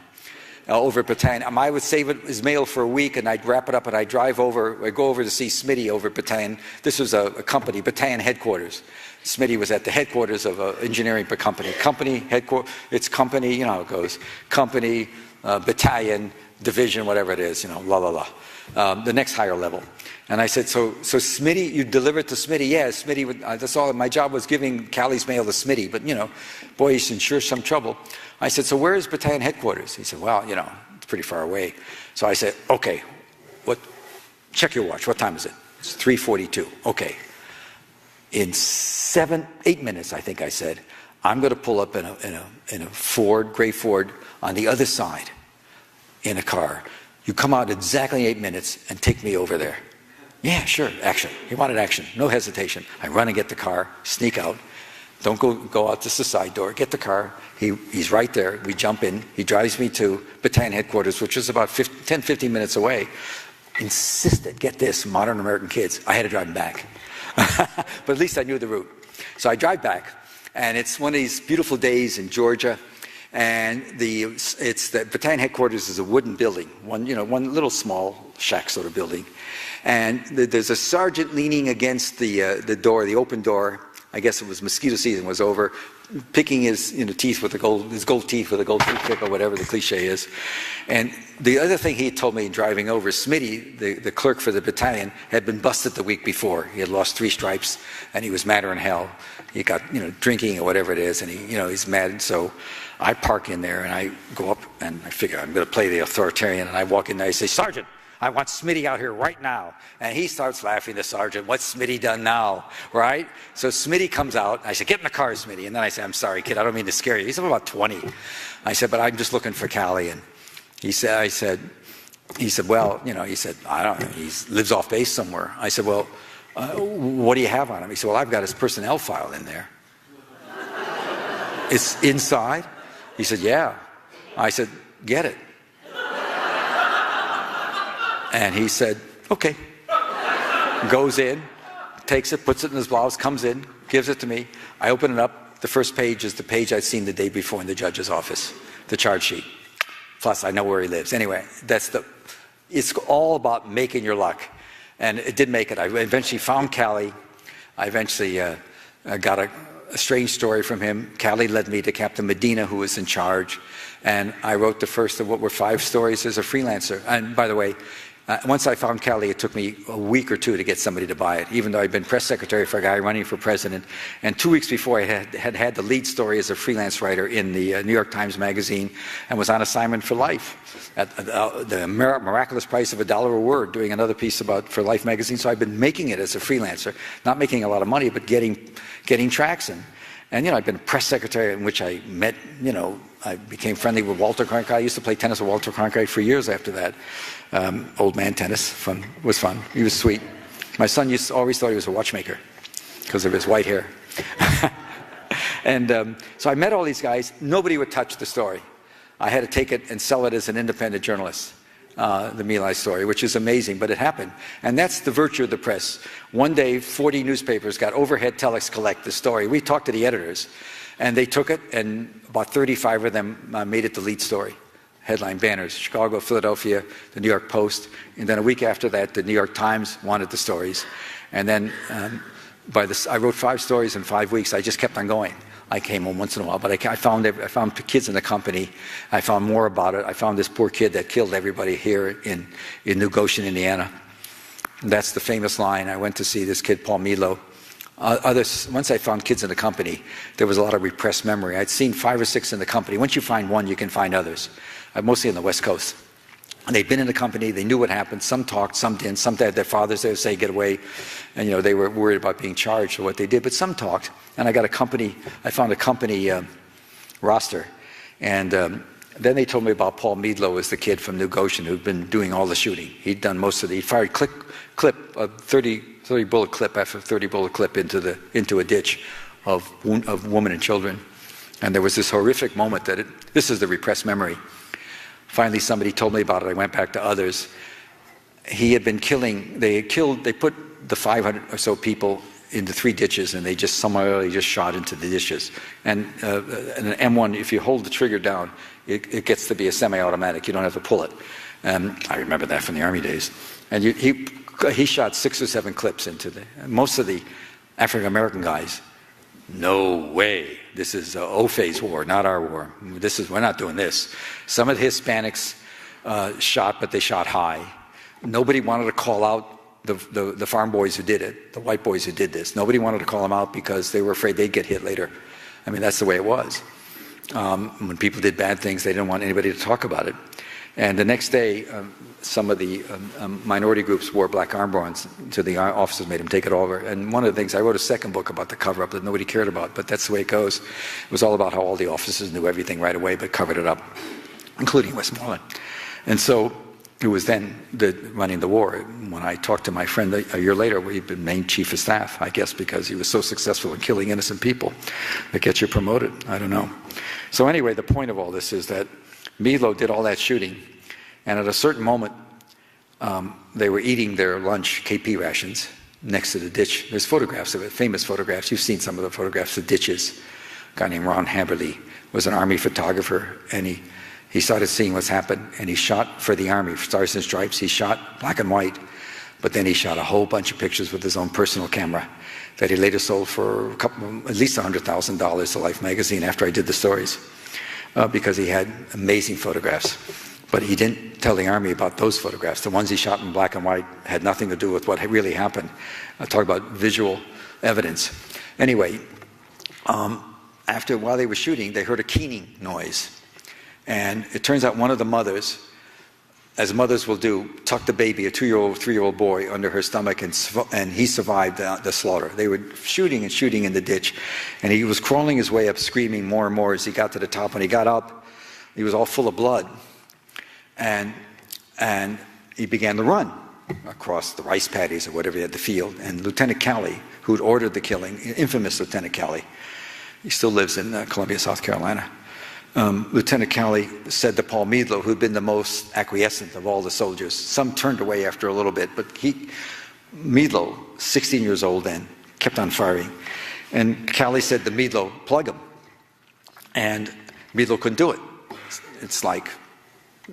over at Bataan. I would save his mail for a week, and I'd wrap it up, and I'd go over to see Smitty over at Bataan. This was a company, Bataan headquarters. Smitty was at the headquarters of an engineering company. Company, headquarters, it's company, you know how it goes. Company, battalion, division, whatever it is, you know, la la la. The next higher level. And I said, so Smitty, you deliver it to Smitty? Yeah, Smitty would, that's all, my job was giving Callie's mail to Smitty, but you know, boy, he's in sure some trouble. I said, so where is battalion headquarters? He said, well, you know, it's pretty far away. So I said, okay, check your watch, what time is it? It's 3:42, okay. In 8 minutes, I think I said, I'm gonna pull up in a Ford, gray Ford, on the other side, in a car. You come out exactly 8 minutes and take me over there. Yeah, sure, action. He wanted action, no hesitation. I run and get the car, sneak out. Don't go out just the side door, get the car. He's right there, we jump in. He drives me to battalion headquarters, which is about 10, 15 minutes away. Insisted, get this, modern American kids. I had to drive him back. But at least I knew the route. So I drive back, and it's one of these beautiful days in Georgia. And the battalion headquarters is a wooden building, one little small shack sort of building. And there's a sergeant leaning against the door, the open door. I guess it was mosquito season was over, picking his teeth with his gold teeth with a gold toothpick or whatever the cliche is. And the other thing he told me driving over, Smitty, the clerk for the battalion, had been busted the week before. He had lost 3 stripes, and he was madder than hell. He got drinking or whatever it is, and he's mad. So I park in there and I go up and I figure I'm going to play the authoritarian, and I walk in there. I say, Sergeant, I want Smitty out here right now. And he starts laughing, the sergeant. What's Smitty done now, right? So Smitty comes out. I said, get in the car, Smitty. And then I said, I'm sorry, kid, I don't mean to scare you. He's about 20. I said, but I'm just looking for Callie. And he said, well, he said, I don't know, he lives off base somewhere. I said, well, what do you have on him? He said, well, I've got his personnel file in there. It's inside? He said, yeah. I said, get it. And he said, okay. Goes in, takes it, puts it in his blouse, comes in, gives it to me. I open it up. The first page is the page I'd seen the day before in the judge's office, the charge sheet. Plus, I know where he lives. Anyway, it's all about making your luck. And it did make it. I eventually found Callie. I eventually got a strange story from him. Callie led me to Captain Medina, who was in charge. And I wrote the first of what were 5 stories as a freelancer. And by the way, once I found Callie, it took me a week or 2 to get somebody to buy it, even though I'd been press secretary for a guy running for president. And 2 weeks before, I had the lead story as a freelance writer in the New York Times Magazine and was on assignment for life at the miraculous price of $1 a word, doing another piece for Life magazine. So I've been making it as a freelancer, not making a lot of money, but getting traction. And, I've been a press secretary in which I met, I became friendly with Walter Cronkite. I used to play tennis with Walter Cronkite for years after that. Old man tennis, was fun. He was sweet. My son always thought he was a watchmaker because of his white hair. And so I met all these guys. Nobody would touch the story. I had to take it and sell it as an independent journalist, the My Lai story, which is amazing, but it happened. And that's the virtue of the press. One day, 40 newspapers got overhead telex collect the story. We talked to the editors, and they took it, and about 35 of them made it the lead story. Headline banners, Chicago, Philadelphia, the New York Post, and then a week after that, the New York Times wanted the stories. And then I wrote 5 stories in 5 weeks. I just kept on going. I came home once in a while, but I found kids in the company. I found more about it. I found this poor kid that killed everybody here in New Goshen, Indiana. And that's the famous line. I went to see this kid, Paul Milo. Once I found kids in the company, there was a lot of repressed memory. I'd seen 5 or 6 in the company. Once you find one, you can find others. Mostly on the West Coast. And they'd been in the company, they knew what happened, some talked, some didn't, some had their fathers there say, get away, and they were worried about being charged for what they did, but some talked, and I found a company roster, and then they told me about Paul Meadlow as the kid from New Goshen who'd been doing all the shooting. He'd done most of he fired a 30 bullet clip after 30 bullet clip into a ditch of women and children, and there was this horrific moment this is the repressed memory. Finally, somebody told me about it. I went back to others. he had been killing, they put the 500 or so people into 3 ditches, and they just summarily just shot into the ditches. And an M1, if you hold the trigger down, it gets to be a semi-automatic. You don't have to pull it. I remember that from the Army days. And he shot 6 or 7 clips into most of the African American guys. No way. This is O-phase war, not our war. We're not doing this. Some of the Hispanics shot, but they shot high. Nobody wanted to call out the farm boys who did it, the white boys who did this. Nobody wanted to call them out because they were afraid they'd get hit later. I mean, that's the way it was. When people did bad things, they didn't want anybody to talk about it. And the next day, some of the minority groups wore black armbands to the officers, made them take it over. And one of the things, I wrote a second book about the cover-up that nobody cared about, but that's the way it goes. It was all about how all the officers knew everything right away, but covered it up, including Westmoreland. And so it was then running the war. When I talked to my friend a year later, he'd been named chief of staff, I guess because he was so successful in killing innocent people. That gets you promoted, I don't know. So anyway, the point of all this is that Milo did all that shooting, and at a certain moment, they were eating their lunch, KP rations, next to the ditch. There's photographs of it, famous photographs. You've seen some of the photographs of ditches. A guy named Ron Hamberly was an Army photographer, and he started seeing what's happened, and he shot for the Army, for Stars and Stripes. He shot black and white, but then he shot a whole bunch of pictures with his own personal camera that he later sold for at least $100,000 to Life magazine after I did the stories, because he had amazing photographs. But he didn't tell the Army about those photographs. The ones he shot in black and white had nothing to do with what really happened. I talk about visual evidence. Anyway, while they were shooting, they heard a keening noise. And it turns out one of the mothers, as mothers will do, tucked the baby, a 2-year-old, 3-year-old boy, under her stomach, and he survived the slaughter. They were shooting and shooting in the ditch, and he was crawling his way up, screaming more and more as he got to the top. When he got up, he was all full of blood, and he began to run across the rice paddies or whatever he had, the field. And Lieutenant Calley, who'd ordered the killing, infamous Lieutenant Calley, he still lives in Columbia, South Carolina. Lieutenant Calley said to Paul Meadlow, who'd been the most acquiescent of all the soldiers, some turned away after a little bit, but Meadlow, 16 years old then, kept on firing. And Calley said to Meadlow, plug him. And Meadlow couldn't do it. It's like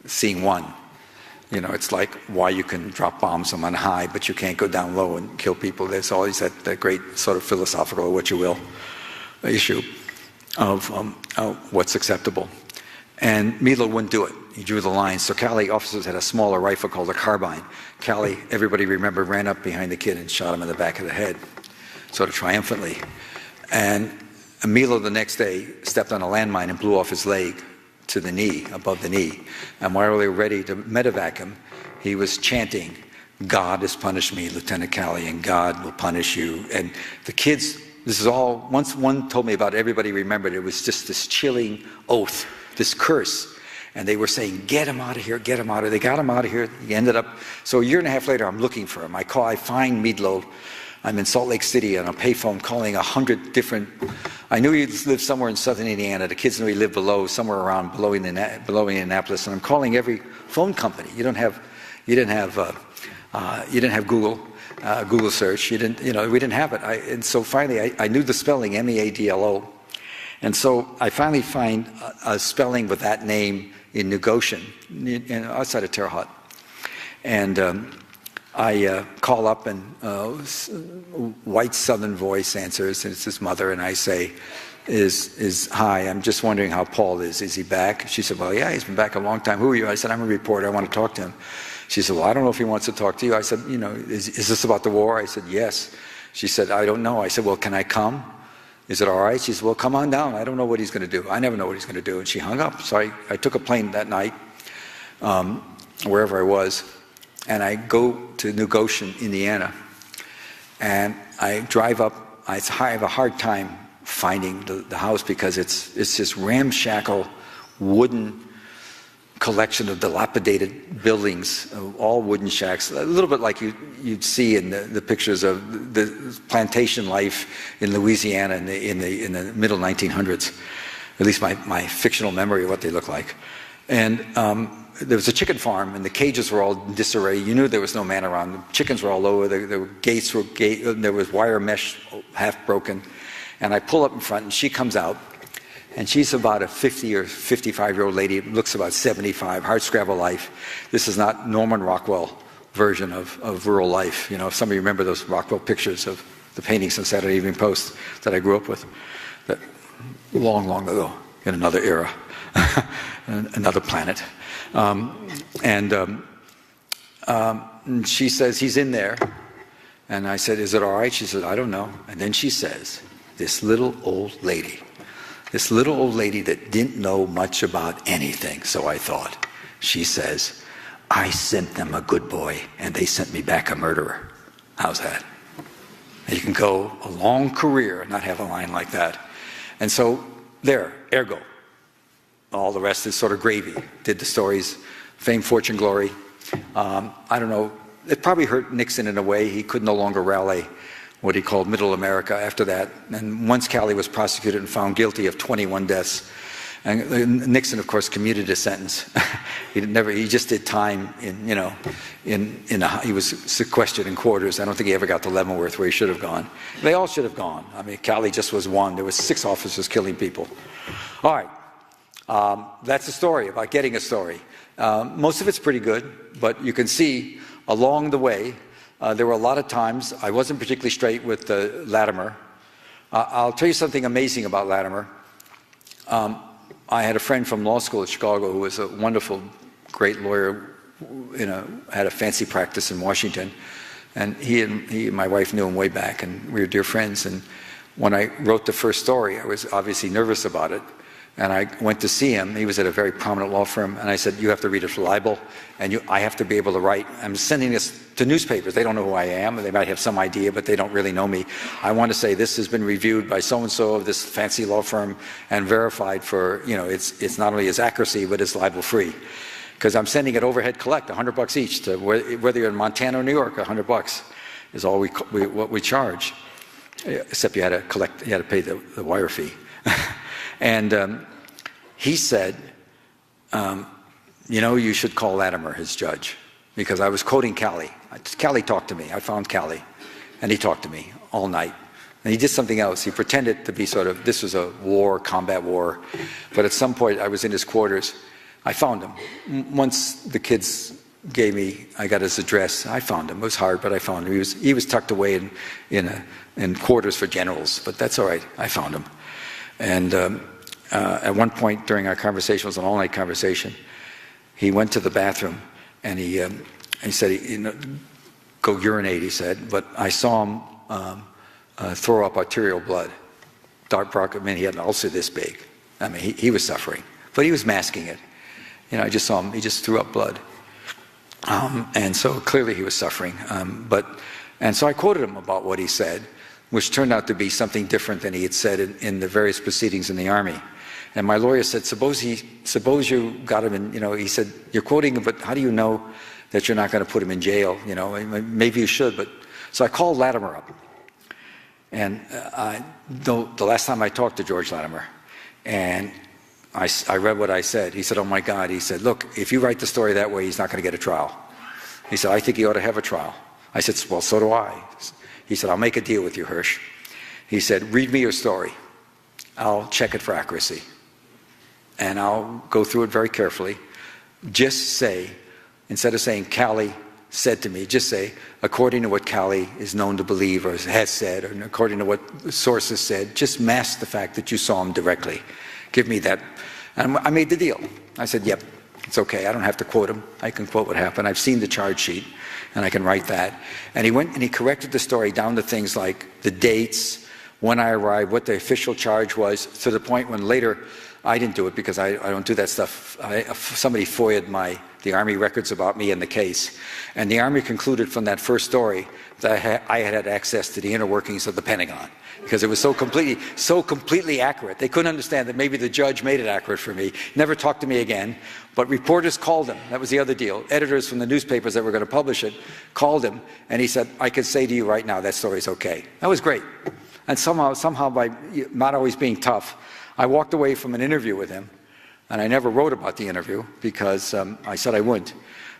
seeing one. You know, it's like why you can drop bombs from on high, but you can't go down low and kill people. There's always that great sort of philosophical, or what you will, issue of what's acceptable. And Meadlow wouldn't do it. He drew the line. So Calley officers had a smaller rifle called a carbine. Calley, everybody remember, ran up behind the kid and shot him in the back of the head, sort of triumphantly. And Meadlow the next day stepped on a landmine and blew off his leg to the knee, above the knee. And while they were ready to medevac him, he was chanting, "God has punished me, Lieutenant Calley, and God will punish you." And the kids, this is all, once one told me about it, everybody remembered it was just this chilling oath, this curse. And they were saying, get him out of here, get him out of here. They got him out of here. He ended up, so a year and a half later, I'm looking for him. I find Meadlow. I'm in Salt Lake City on a payphone calling 100 different, I knew he lived somewhere in southern Indiana. The kids knew he lived somewhere around below Indianapolis. And I'm calling every phone company. You didn't have Google search. We didn't have it. And so finally, I knew the spelling, Meadlo. And so I finally find a spelling with that name in New Goshen, outside of Terre Haute. And I call up, and white southern voice answers, and it's his mother, and I say, hi, I'm just wondering how Paul is. Is he back? She said, well, yeah, he's been back a long time. Who are you? I said, I'm a reporter. I want to talk to him. She said, well, I don't know if he wants to talk to you. I said, is this about the war? I said, yes. She said, I don't know. I said, well, can I come? Is it all right? She said, well, come on down. I don't know what he's going to do. I never know what he's going to do. And she hung up. So I took a plane that night, wherever I was, and I go to New Goshen, Indiana, and I drive up. I have a hard time finding the house because it's this ramshackle wooden collection of dilapidated buildings, all wooden shacks, a little bit like you'd see in the pictures of the plantation life in Louisiana in the middle 1900s, at least my fictional memory of what they look like. And there was a chicken farm, and the cages were all in disarray. You knew there was no man around. The chickens were all over. The gates were there was wire mesh half broken. And I pull up in front, and she comes out, and she's about a 50 or 55-year-old lady, looks about 75, hardscrabble life. This is not Norman Rockwell version of rural life. If some of you remember those Rockwell pictures of the paintings in Saturday Evening Post that I grew up with, that long, long ago, in another era, another planet. And she says, he's in there. And I said, is it all right? She said, I don't know. And then she says, this little old lady that didn't know much about anything, so I thought, she says, I sent them a good boy, and they sent me back a murderer. How's that? You can go a long career and not have a line like that. And so, there, ergo. All the rest is sort of gravy. Did the stories, fame, fortune, glory. I don't know, it probably hurt Nixon in a way. He could no longer rally what he called Middle America after that. And once Calley was prosecuted and found guilty of 21 deaths, and Nixon, of course, commuted his sentence. He just did time he was sequestered in quarters. I don't think he ever got to Leavenworth where he should have gone. They all should have gone. I mean, Calley just was one. There was 6 officers killing people. All right. That's the story about getting a story. Most of it's pretty good, but you can see along the way, there were a lot of times I wasn't particularly straight with Latimer. I'll tell you something amazing about Latimer. I had a friend from law school at Chicago who was a wonderful, great lawyer, had a fancy practice in Washington. And he and my wife knew him way back, and we were dear friends. And when I wrote the first story, I was obviously nervous about it. And I went to see him. He was at a very prominent law firm. And I said, you have to read it for libel, and I have to be able to write. I'm sending this to newspapers. They don't know who I am. They might have some idea, but they don't really know me. I want to say this has been reviewed by so-and-so of this fancy law firm and verified for, it's not only its accuracy, but it's libel-free. Because I'm sending it overhead collect, $100 each, to whether you're in Montana or New York, $100 is all what we charge. Except you had to pay the wire fee. And he said, you should call Latimer his judge, because I was quoting Calley. Calley talked to me. I found Calley, and he talked to me all night. And he did something else. He pretended to be this was a war, combat war. But at some point, I was in his quarters. I found him. Once the kids I got his address. I found him. It was hard, but I found him. He was tucked away in quarters for generals, but that's all right. I found him. And at one point during our conversation, it was an all-night conversation, he went to the bathroom, and he said, go urinate, he said, but I saw him throw up arterial blood. He had an ulcer this big. I mean, he was suffering, but he was masking it. I just saw him, he just threw up blood. And so clearly he was suffering. And so I quoted him about what he said, which turned out to be something different than he had said in the various proceedings in the Army. And my lawyer said, suppose you got him in, he said, you're quoting him, but how do you know that you're not going to put him in jail? Maybe you should, but. So I called Latimer up. And the last time I talked to George Latimer, and I read what I said. He said, oh my God. He said, look, if you write the story that way, he's not going to get a trial. He said, I think he ought to have a trial. I said, well, so do I. He said, I'll make a deal with you, Hersh. He said, read me your story. I'll check it for accuracy. And I'll go through it very carefully. Just say, instead of saying Calley said to me, just say, according to what Calley is known to believe or has said, or according to what sources said, just mask the fact that you saw him directly. Give me that. And I made the deal. I said, yep, it's okay. I don't have to quote him. I can quote what happened. I've seen the charge sheet, and I can write that. And he went and he corrected the story down to things like the dates, when I arrived, what the official charge was, to the point when later, I didn't do it because I don't do that stuff. Somebody FOIA'd the Army records about me in the case. And the Army concluded from that first story that I had access to the inner workings of the Pentagon, because it was so completely accurate. They couldn't understand that maybe the judge made it accurate for me. Never talked to me again, but reporters called him. That was the other deal. Editors from the newspapers that were going to publish it called him, and he said, I can say to you right now that story's okay. That was great. And somehow by not always being tough, I walked away from an interview with him And I never wrote about the interview because I said I wouldn't.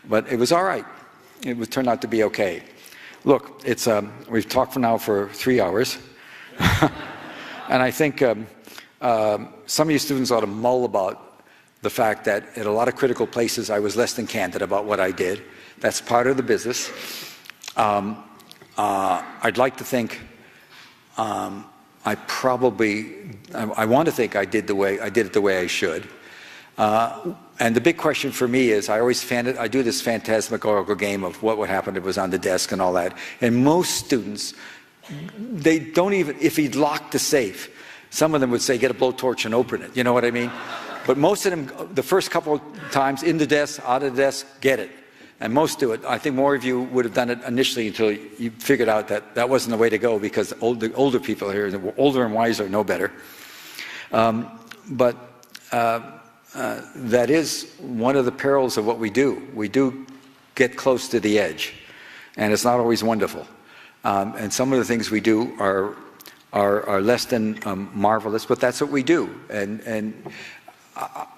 But it was all right. It turned out to be okay. Look, we've talked for 3 hours. And I think some of you students ought to mull about the fact that at a lot of critical places I was less than candid about what I did. That's part of the business. I'd like to think I want to think I did it the way I should. And the big question for me is I do this phantasmagorical game of what would happen if it was on the desk and all that. And most students, they don't even, if he'd locked the safe, some of them would say, get a blowtorch and open it. You know what I mean? But most of them, the first couple of times, in the desk, out of the desk, get it. And most do it. I think more of you would have done it initially until you figured out that that wasn't the way to go, because older people here, older and wiser, know better. But that is one of the perils of what we do. We do get close to the edge, and it's not always wonderful. And some of the things we do are less than marvelous, but that's what we do. And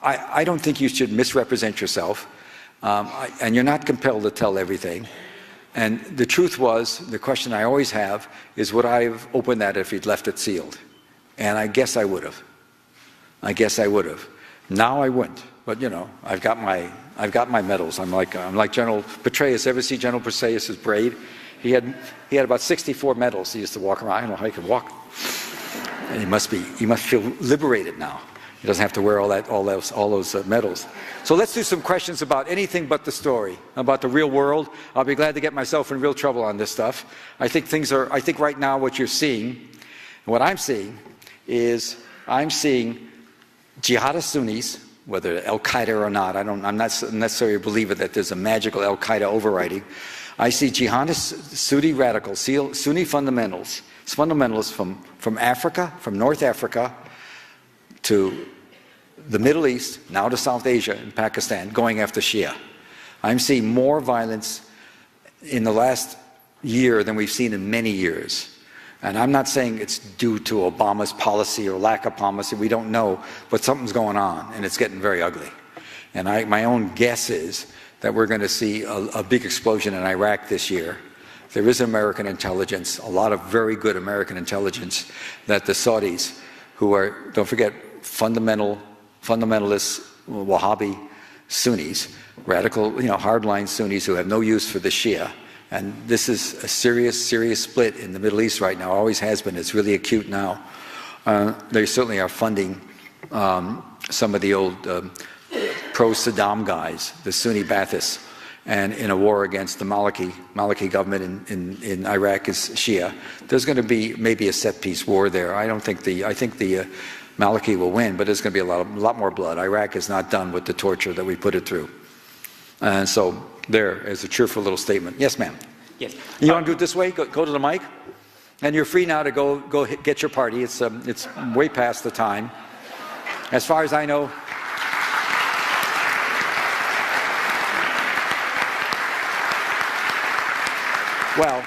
I don't think you should misrepresent yourself. And you're not compelled to tell everything. And the truth was, the question I always have is, would I have opened that if he'd left it sealed? And I guess I would have. Now I wouldn't. But you know, I've got my medals. I'm like General Petraeus. Ever see General Petraeus' braid? He had about 64 medals. He used to walk around. I don't know how he could walk. And he must feel liberated now. He doesn't have to wear all those medals. So let's do some questions about anything but the story, about the real world. I'll be glad to get myself in real trouble on this stuff. I think right now what you're seeing, what I'm seeing, is I'm seeing jihadist Sunnis, whether Al-Qaeda or not. I'm not necessarily a believer that there's a magical Al-Qaeda overriding. I see jihadist Sunni radicals, Sunni fundamentalists from Africa, from North Africa, to the Middle East, now to South Asia and Pakistan, going after Shia. I'm seeing more violence in the last year than we've seen in many years. And I'm not saying it's due to Obama's policy or lack of policy, we don't know, but something's going on, and it's getting very ugly. And my own guess is that we're going to see a big explosion in Iraq this year. There is American intelligence, a lot of very good American intelligence, that the Saudis, who are, don't forget, fundamentalist Wahhabi Sunnis, radical, hardline Sunnis who have no use for the Shia. And this is a serious split in the Middle East right now. Always has been. It's really acute now. They certainly are funding some of the old pro-Saddam guys, the Sunni Baathists, and in a war against the Maliki government in Iraq is Shia. There's going to be maybe a set-piece war there. I think the Maliki will win, but there's going to be a lot more blood. Iraq is not done with the torture that we put it through. And so there is a cheerful little statement. Yes, ma'am.
Yes.
You want to do it this way? Go to the mic, and you're free now to go get your party. It's way past the time, as far as I know. Well,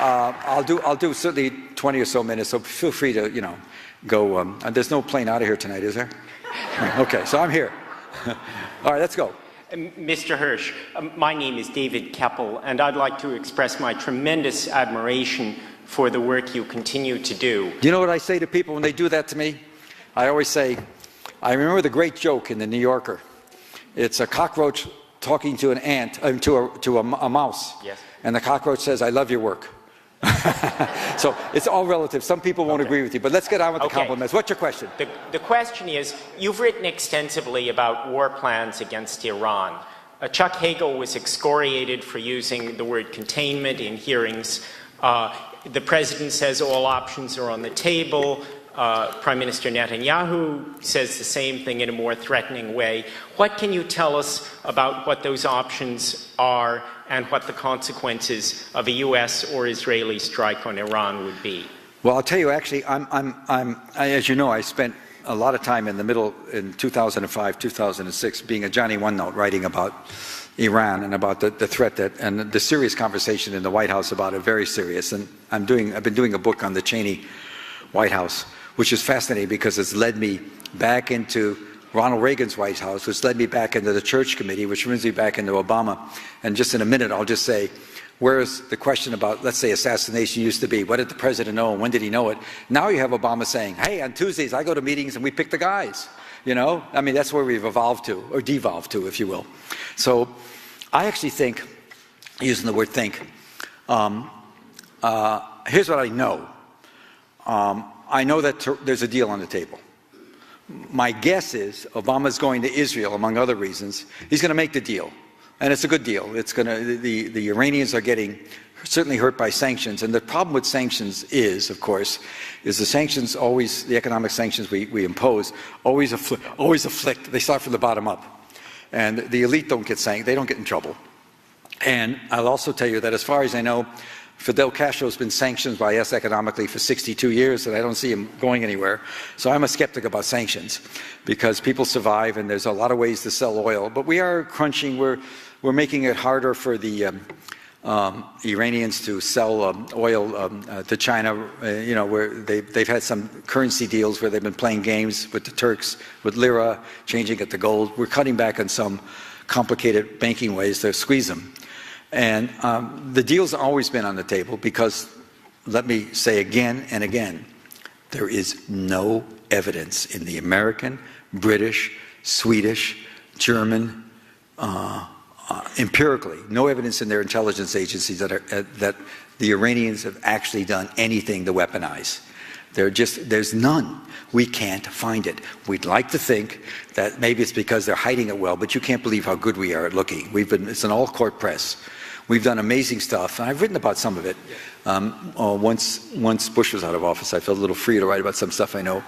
I'll do certainly 20 or so minutes. So feel free to go. There's no plane out of here tonight, is there? Okay, so I'm here. All right, let's go.
Mr. Hersh, my name is David Keppel, and I'd like to express my tremendous admiration for the work you continue to do.
Do you know what I say to people when they do that to me? I always say, I remember the great joke in the New Yorker. It's a cockroach talking to an ant, to a mouse.
Yes.
And the cockroach says, I love your work. So it's all relative. Some people won't agree with you, but let's get on with the compliments. What's your question?
The question is, you've written extensively about war plans against Iran. Chuck Hagel was excoriated for using the word containment in hearings. The president says all options are on the table. Prime Minister Netanyahu says the same thing in a more threatening way. What can you tell us about what those options are and what the consequences of a U.S. or Israeli strike on Iran would be?
Well, I'll tell you, actually, as you know, I spent a lot of time in 2005, 2006, being a Johnny One Note, writing about Iran and about the threat and the serious conversation in the White House about it, very serious. And I've been doing a book on the Cheney White House, which is fascinating because it's led me back into Ronald Reagan's White House, which led me back into the Church Committee, which brings me back into Obama. And just in a minute, I'll just say, whereas the question about, let's say, assassination used to be, what did the president know and when did he know it? Now you have Obama saying, hey, on Tuesdays I go to meetings and we pick the guys. You know, I mean, that's where we've evolved to, or devolved to, if you will. So I actually think, using the word think, here's what I know. I know that there's a deal on the table. My guess is Obama's going to Israel, among other reasons. He's going to make the deal. And it's a good deal. It's going to, the Iranians are getting certainly hurt by sanctions. And the problem with sanctions is, of course, is the sanctions always, the economic sanctions we impose, always afflict. They start from the bottom up. And the elite don't get they don't get in trouble. And I'll also tell you that as far as I know, Fidel Castro's been sanctioned by us economically for 62 years, and I don't see him going anywhere. So I'm a skeptic about sanctions, because people survive, and there's a lot of ways to sell oil. But we are crunching. We're making it harder for the Iranians to sell oil to China. You know, where they've had some currency deals where they've been playing games with the Turks, with lira, changing it to gold. We're cutting back on some complicated banking ways to squeeze them. And the deal's always been on the table because, let me say again and again, there is no evidence in the American, British, Swedish, German, empirically, no evidence in their intelligence agencies that the Iranians have actually done anything to weaponize. There's none. We can't find it. We'd like to think that maybe it's because they're hiding it well, but you can't believe how good we are at looking. It's an all-court press. We've done amazing stuff, and I've written about some of it. Once Bush was out of office, I felt a little free to write about some stuff I know.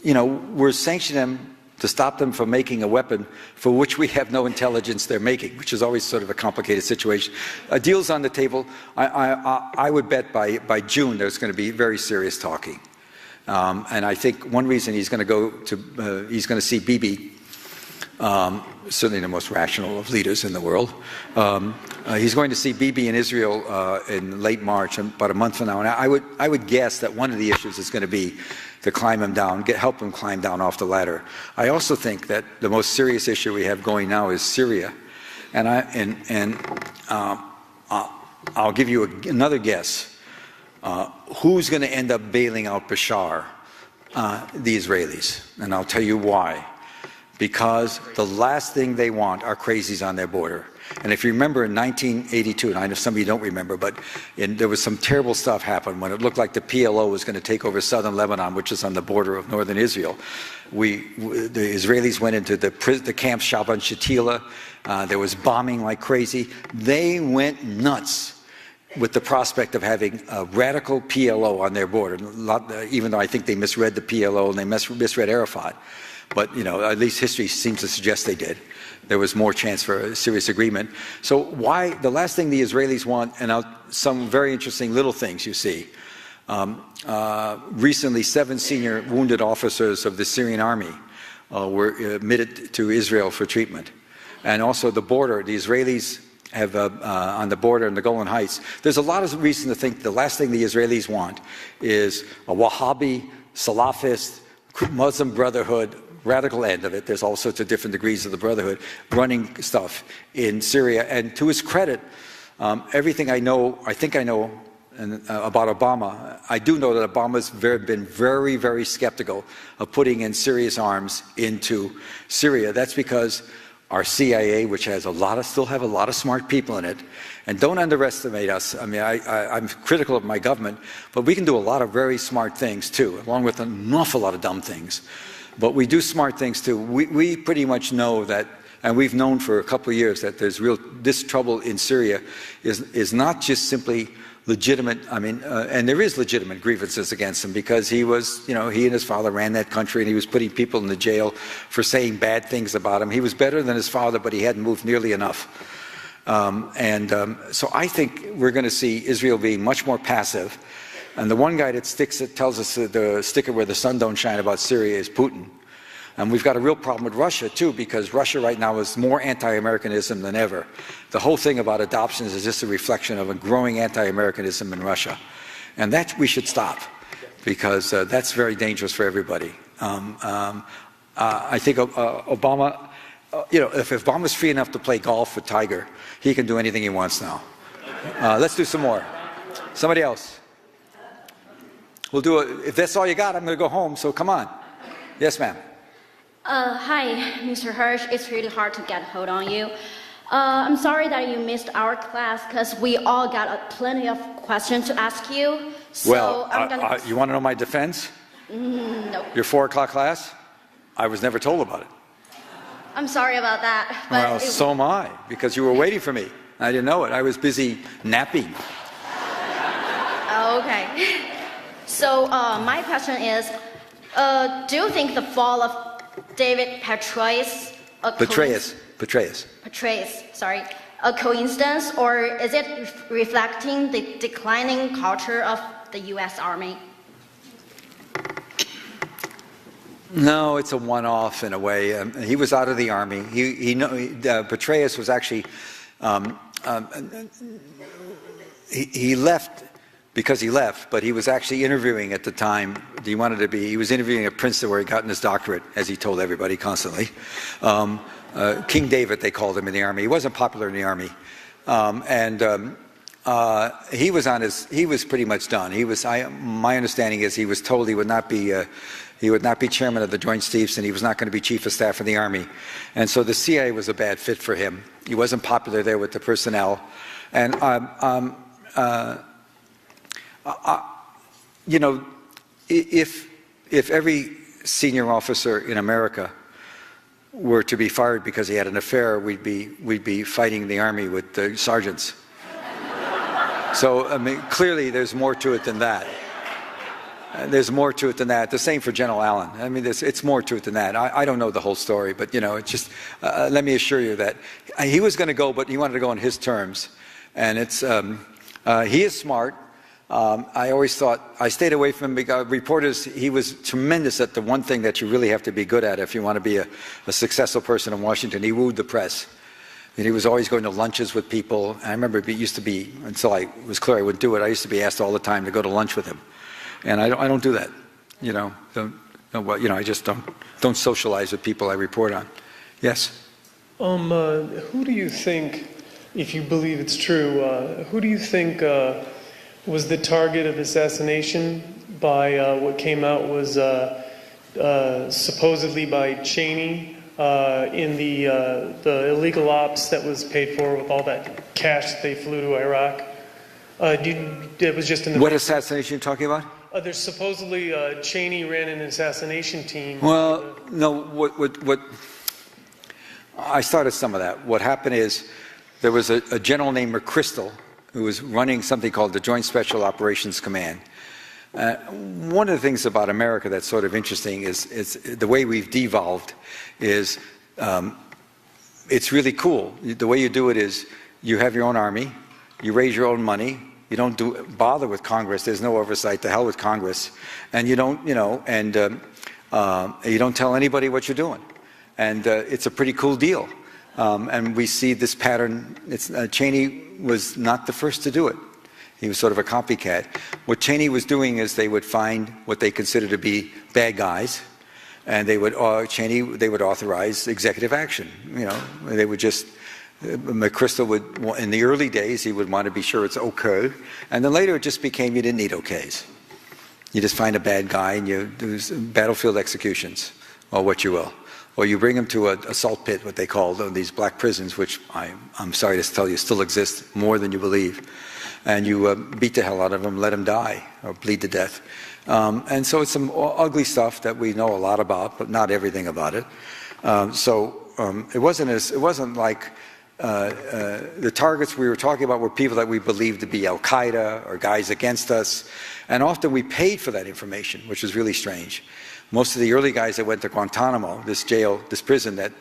You know, we're sanctioning them to stop them from making a weapon for which we have no intelligence they're making, which is always sort of a complicated situation. A deal's on the table. I would bet by June there's going to be very serious talking. And I think one reason he's going to see Bibi, certainly the most rational of leaders in the world. He's going to see Bibi in Israel in late March, about a month from now. And I would guess that one of the issues is going to be to climb him down, help him climb down off the ladder. I also think that the most serious issue we have going now is Syria. And I'll give you another guess. Who's going to end up bailing out Bashar? The Israelis. And I'll tell you why. Because the last thing they want are crazies on their border. And if you remember in 1982, and I know some of you don't remember, but there was some terrible stuff happened when it looked like the PLO was going to take over southern Lebanon, which is on the border of northern Israel. The Israelis went into the camp Shaban Shatila. There was bombing like crazy. They went nuts with the prospect of having a radical PLO on their border, even though I think they misread the PLO and they misread Arafat. But, you know, at least history seems to suggest they did. There was more chance for a serious agreement. So why, the last thing the Israelis want, and some very interesting little things you see. Recently, 7 senior wounded officers of the Syrian army were admitted to Israel for treatment. And also the border, the Israelis have on the border in the Golan Heights. There's a lot of reason to think the last thing the Israelis want is a Wahhabi, Salafist, Muslim Brotherhood, radical end of it. There's all sorts of different degrees of the Brotherhood running stuff in Syria. And to his credit, everything I think I know about Obama, I do know that Obama's been very, very skeptical of putting in serious arms into Syria. That's because our CIA, which has still have a lot of smart people in it, and don't underestimate us. I mean, I'm critical of my government, but we can do a lot of very smart things too, along with an awful lot of dumb things. But we do smart things too. We pretty much know that, and we've known for a couple of years that this trouble in Syria is not just simply legitimate. I mean, and there is legitimate grievances against him because he and his father ran that country and he was putting people in the jail for saying bad things about him. He was better than his father, but he hadn't moved nearly enough. So I think we're going to see Israel being much more passive. And the one guy that tells us the sticker where the sun don't shine about Syria is Putin. And we've got a real problem with Russia, too, because Russia right now is more anti-Americanism than ever. The whole thing about adoptions is just a reflection of a growing anti-Americanism in Russia. And that we should stop, because that's very dangerous for everybody. I think Obama, if Obama's free enough to play golf with Tiger, he can do anything he wants now. Let's do some more. Somebody else. We'll do it. If that's all you got, I'm going to go home, so come on. Yes, ma'am.
Hi, Mr. Hersh. It's really hard to get hold on you. I'm sorry that you missed our class, because we all got plenty of questions to ask you. So
Well,
I'm gonna...
you want to know my defense?
Nope.
Your 4 o'clock class? I was never told about it.
I'm sorry about that. But
Well, so am I, because you were waiting for me. I didn't know it. I was busy napping.
Okay. So my question is, do you think the fall of David Petraeus, sorry, a coincidence, or is it reflecting the declining culture of the U.S. Army?
No, it's a one-off in a way. He was out of the Army. Petraeus was actually, he left because he left, but he was actually interviewing at the time. He was interviewing at Princeton, where he got his doctorate, as he told everybody constantly. King David, they called him in the Army. He wasn't popular in the Army. He was pretty much done. My understanding is he was told he would not be chairman of the Joint Chiefs, and he was not going to be chief of staff of the Army. And so the CIA was a bad fit for him. He wasn't popular there with the personnel. And, if every senior officer in America were to be fired because he had an affair, we'd be fighting the Army with the sergeants. So, I mean, clearly there's more to it than that. There's more to it than that. The same for General Allen. I mean, it's more to it than that. I don't know the whole story, but, it's just, let me assure you that he was going to go, but he wanted to go on his terms. And he is smart. I always thought, I stayed away from him because reporters, he was tremendous at the one thing that you really have to be good at if you want to be a successful person in Washington. He wooed the press. And he was always going to lunches with people. I remember it used to be, until I was clear I wouldn't do it, I used to be asked all the time to go to lunch with him. And I don't do that. I just don't socialize with people I report on. Yes?
Who do you think, if you believe it's true, who do you think was the target of assassination by what came out was supposedly by Cheney in the illegal ops that was paid for with all that cash that they flew to Iraq? It was just in the...
What assassination are you talking about?
There's supposedly Cheney ran an assassination team.
Well, no, what I started some of that. What happened is there was a general named McChrystal who was running something called the Joint Special Operations Command. One of the things about America that's sort of interesting is the way we've devolved is it's really cool. The way you do it is you have your own army, you raise your own money, you don't bother with Congress, there's no oversight, to hell with Congress, and you don't, you don't tell anybody what you're doing. And it's a pretty cool deal. And we see this pattern. Cheney was not the first to do it. He was sort of a copycat. What Cheney was doing is they would find what they considered to be bad guys, and they would authorize executive action. They would just, McChrystal would, in the early days, he would want to be sure it's okay, and then later it just became you didn't need okays. You just find a bad guy and you do battlefield executions, or what you will. Or you bring them to a salt pit, what they call these black prisons, which I'm sorry to tell you still exist more than you believe. And you beat the hell out of them, let them die, or bleed to death. And so it's some ugly stuff that we know a lot about, but not everything about it. It wasn't like the targets we were talking about were people that we believed to be Al-Qaeda or guys against us. And often we paid for that information, which was really strange. Most of the early guys that went to Guantanamo, this prison that,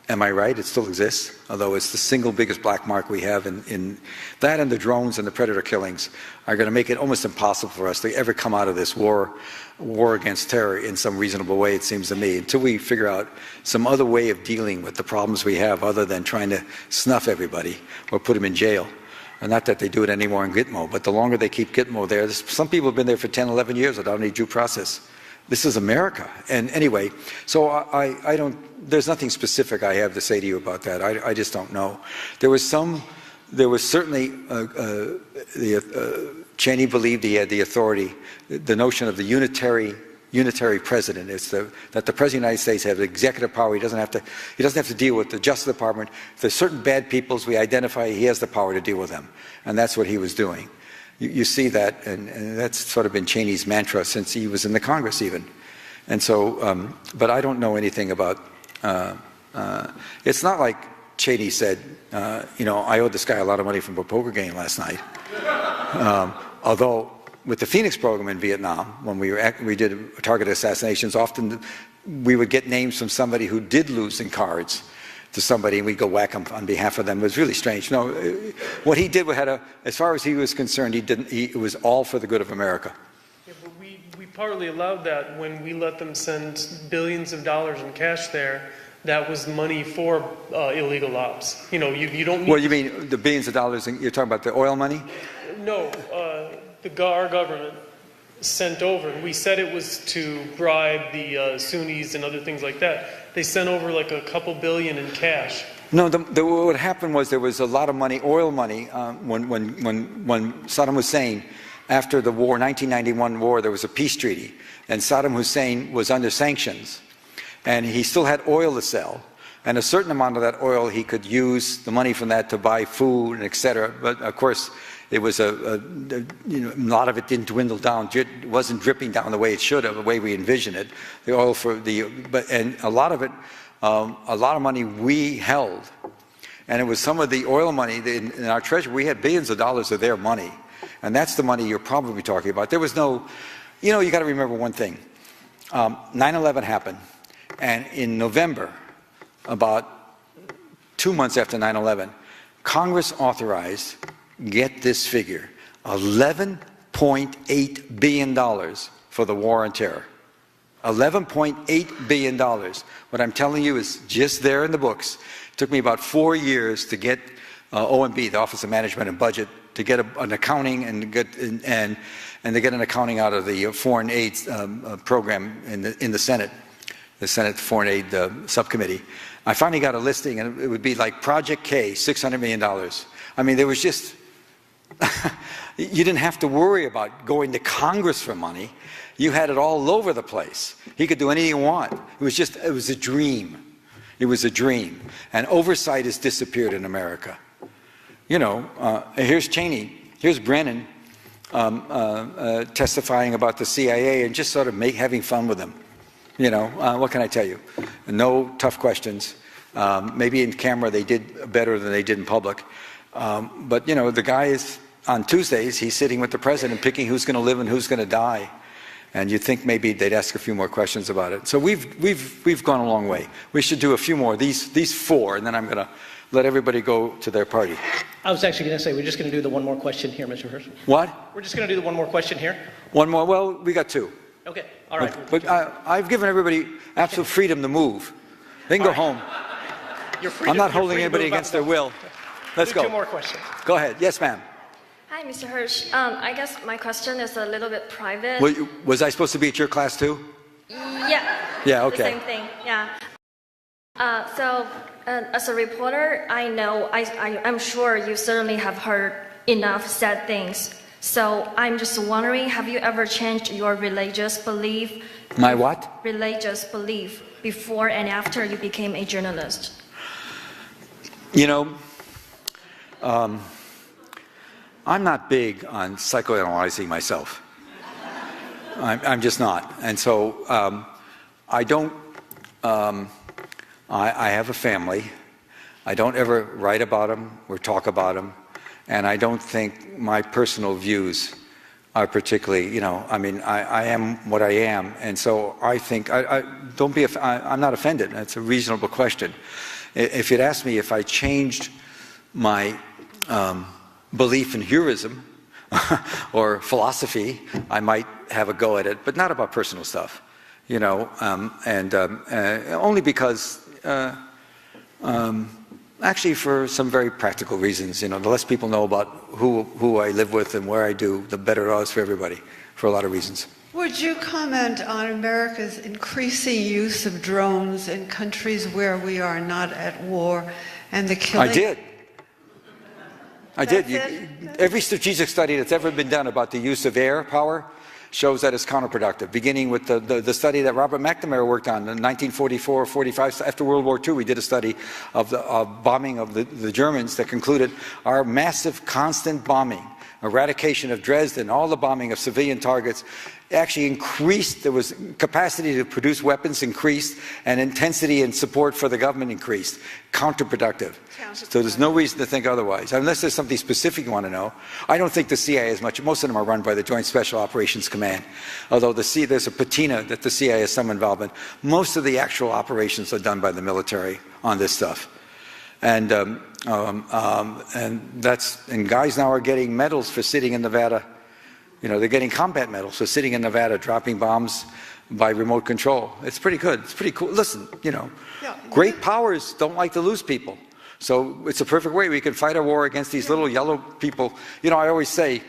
am I right, it still exists, although it's the single biggest black mark we have in that, and the drones and the predator killings are going to make it almost impossible for us to ever come out of this war against terror in some reasonable way, it seems to me, until we figure out some other way of dealing with the problems we have other than trying to snuff everybody or put them in jail. Not that they do it anymore in Gitmo, but the longer they keep Gitmo there, some people have been there for 10, 11 years without any due process. This is America. And anyway, so I don't, there's nothing specific I have to say to you about that. I just don't know. There was certainly, Cheney believed he had the authority, the notion of the unitary president is that the President of the United States has executive power. He doesn't have to deal with the Justice Department. If there's certain bad peoples we identify, he has the power to deal with them. And that's what he was doing. You see that, and that's sort of been Cheney's mantra since he was in the Congress even. And so, but I don't know anything about, it's not like Cheney said, you know, I owed this guy a lot of money from a poker game last night. Although, with the Phoenix program in Vietnam, when we did targeted assassinations, often we would get names from somebody who did lose in cards to somebody, and we'd go whack them on behalf of them. It was really strange. No, what he did as far as he was concerned, it was all for the good of America.
Yeah, but we partly allowed that when we let them send billions of dollars in cash there. That was money for illegal ops. You know, you don't need...
Well, you mean the billions of dollars, you're talking about the oil money?
No, our government sent over. We said it was to bribe the Sunnis and other things like that. They sent over like a couple billion in cash.
No, what happened was there was a lot of money, oil money, when Saddam Hussein, after the war, 1991 war, there was a peace treaty, and Saddam Hussein was under sanctions, and he still had oil to sell. And a certain amount of that oil, he could use the money from that to buy food and et cetera. But of course, it was a lot of it didn't dwindle down. It wasn't dripping down the way it should have, the way we envisioned it. The oil and a lot of it, a lot of money we held. And it was some of the oil money in our treasury. We had billions of dollars of their money. And that's the money you're probably talking about. There was no, you know, you got to remember one thing. 9/11 happened. And in November, about 2 months after 9/11, Congress authorized, get this figure, $11.8 billion for the war on terror. $11.8 billion. What I'm telling you is just there in the books. It took me about 4 years to get OMB, the Office of Management and Budget, to get an accounting and to get an accounting out of the foreign aid program in the Senate. The Senate Foreign Aid Subcommittee. I finally got a listing, and it would be like Project K, $600 million. I mean, there was just, you didn't have to worry about going to Congress for money. You had it all over the place. He could do anything you want. It was a dream. It was a dream. And oversight has disappeared in America. You know, here's Cheney, here's Brennan testifying about the CIA and just sort of having fun with them. You know, what can I tell you? No tough questions. Maybe in camera they did better than they did in public. But, you know, the guy is, on Tuesdays, he's sitting with the president picking who's going to live and who's going to die. And you'd think maybe they'd ask a few more questions about it. So we've gone a long way. We should do a few more, these four, and then I'm going to let everybody go to their party.
I was actually going to say, we're just going to do the one more question here, Mr. Hersh.
What?
We're just going to do the one more question here.
One more? Well, we got two.
Okay, all right.
But I've given everybody absolute freedom to move. They can go home. I'm not holding anybody against their will. Let's go.
Two more questions.
Go ahead. Yes, ma'am.
Hi, Mr. Hersh. I guess my question is a little bit private.
Was I supposed to be at your class too?
Yeah.
Yeah, okay.
The same thing, yeah. As a reporter, I know, I'm sure you certainly have heard enough sad things. So I'm just wondering, have you ever changed your religious belief?
My what?
Religious belief before and after you became a journalist?
You know, I'm not big on psychoanalyzing myself. I'm just not. And so I don't, I have a family. I don't ever write about them or talk about them. And I don't think my personal views are particularly, you know, I mean, I am what I am. And so I think, I'm not offended. That's a reasonable question. If you'd asked me if I changed my belief in heurism or philosophy, I might have a go at it, but not about personal stuff, you know, only because Actually, for some very practical reasons. You know, the less people know about who I live with and where I do, the better it is for everybody, for a lot of reasons.
Would you comment on America's increasing use of drones in countries where we are not at war and the killing?
I did. Every strategic study that's ever been done about the use of air power shows that it's counterproductive, beginning with the study that Robert McNamara worked on in 1944-45. After World War II, we did a study of the bombing of the Germans that concluded our massive, constant bombing, eradication of Dresden, all the bombing of civilian targets, actually increased. There was capacity to produce weapons increased, and intensity and support for the government increased. Counterproductive. So there's no reason to think otherwise, unless there's something specific you want to know. I don't think the CIA is much. Most of them are run by the Joint Special Operations Command, although there's a patina that the CIA has some involvement. Most of the actual operations are done by the military on this stuff. And guys now are getting medals for sitting in Nevada. You know, they're getting combat medals for sitting in Nevada dropping bombs by remote control. It's pretty good. It's pretty cool. Listen, you know, great powers don't like to lose people. So it's a perfect way we can fight a war against these little yellow people. You know, I always say,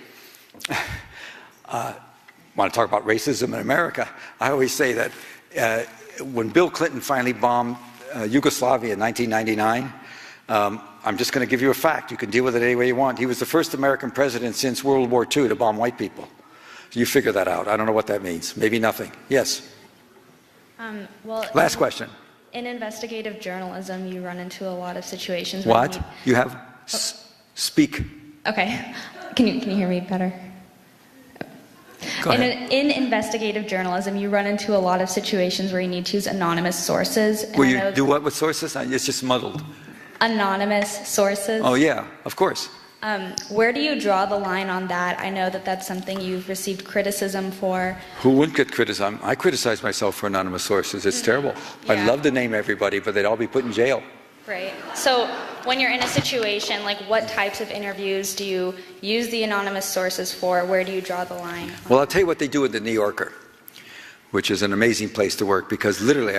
want to talk about racism in America, I always say that when Bill Clinton finally bombed Yugoslavia in 1999, I'm just going to give you a fact. You can deal with it any way you want. He was the first American president since World War II to bomb white people. You figure that out. I don't know what that means. Maybe nothing. Yes? Last question.
In investigative journalism, you run into a lot of situations.
What? You have... Speak.
Okay. Can you hear me better?
Go ahead.
In investigative journalism, you run into a lot of situations where you need to use anonymous sources.
Will you do what with sources? It's just muddled.
Anonymous sources.
Oh, yeah, of course.
Where do you draw the line on that? I know that that's something you've received criticism for.
Who wouldn't get criticism? I criticize myself for anonymous sources. It's terrible.
Yeah.
I'd love to name everybody, but they'd all be put in jail.
Right. So when you're in a situation, like what types of interviews do you use the anonymous sources for? Where do you draw the line?
Well, I'll tell you what they do in the New Yorker, which is an amazing place to work, because literally,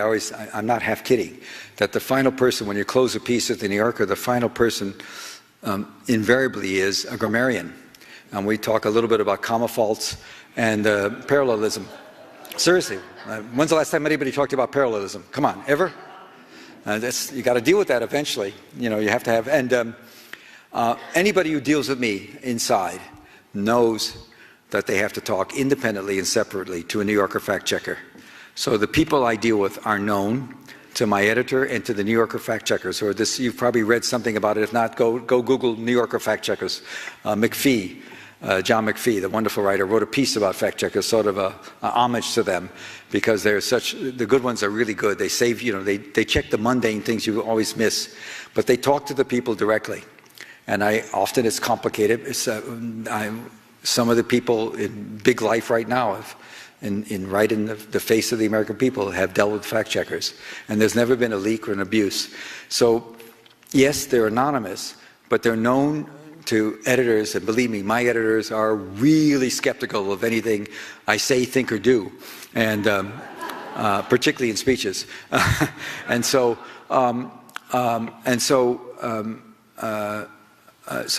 I'm not half kidding, that the final person, when you close a piece at the New Yorker, the final person invariably is a grammarian. And we talk a little bit about comma faults and parallelism. Seriously, when's the last time anybody talked about parallelism? Come on, ever? You got to deal with that eventually. You know, you have to have, and anybody who deals with me inside knows that they have to talk independently and separately to a New Yorker fact checker. So the people I deal with are known to my editor and to the New Yorker fact checkers. Or this, you've probably read something about it. If not, go Google New Yorker fact checkers. McPhee, John McPhee, the wonderful writer, wrote a piece about fact checkers, sort of a homage to them, because they're the good ones are really good. They save, you know, they check the mundane things you always miss, but they talk to the people directly. And often it's complicated. It's, some of the people in big life right now right in the face of the American people have dealt with fact checkers. And there's never been a leak or an abuse. So, yes, they're anonymous, but they're known to editors, and believe me, my editors are really skeptical of anything I say, think, or do, and particularly in speeches. So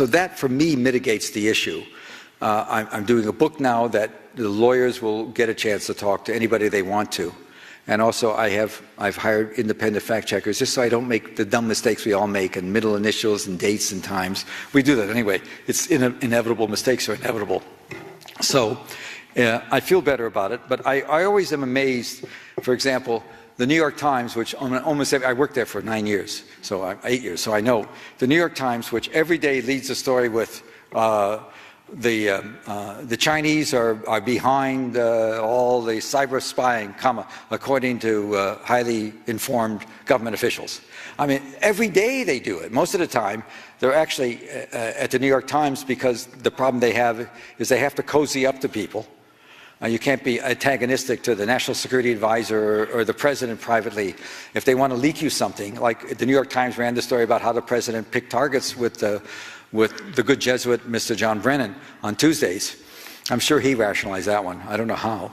that, for me, mitigates the issue. I'm doing a book now that the lawyers will get a chance to talk to anybody they want to. And also I've hired independent fact checkers just so I don't make the dumb mistakes we all make, and middle initials and dates and times. We do that anyway. It's inevitable. Mistakes are inevitable. So I feel better about it, but I always am amazed. For example, the New York Times, which I worked there for 9 years, so 8 years, so I know. The New York Times, which every day leads a story with the Chinese are behind all the cyber spying, according to highly informed government officials. I mean, every day they do it. Most of the time, they're actually at the New York Times, because the problem they have is they have to cozy up to people. You can't be antagonistic to the National Security Advisor or the President privately. If they want to leak you something, like the New York Times ran the story about how the President picked targets with the good Jesuit, Mr. John Brennan, on Tuesdays. I'm sure he rationalized that one. I don't know how,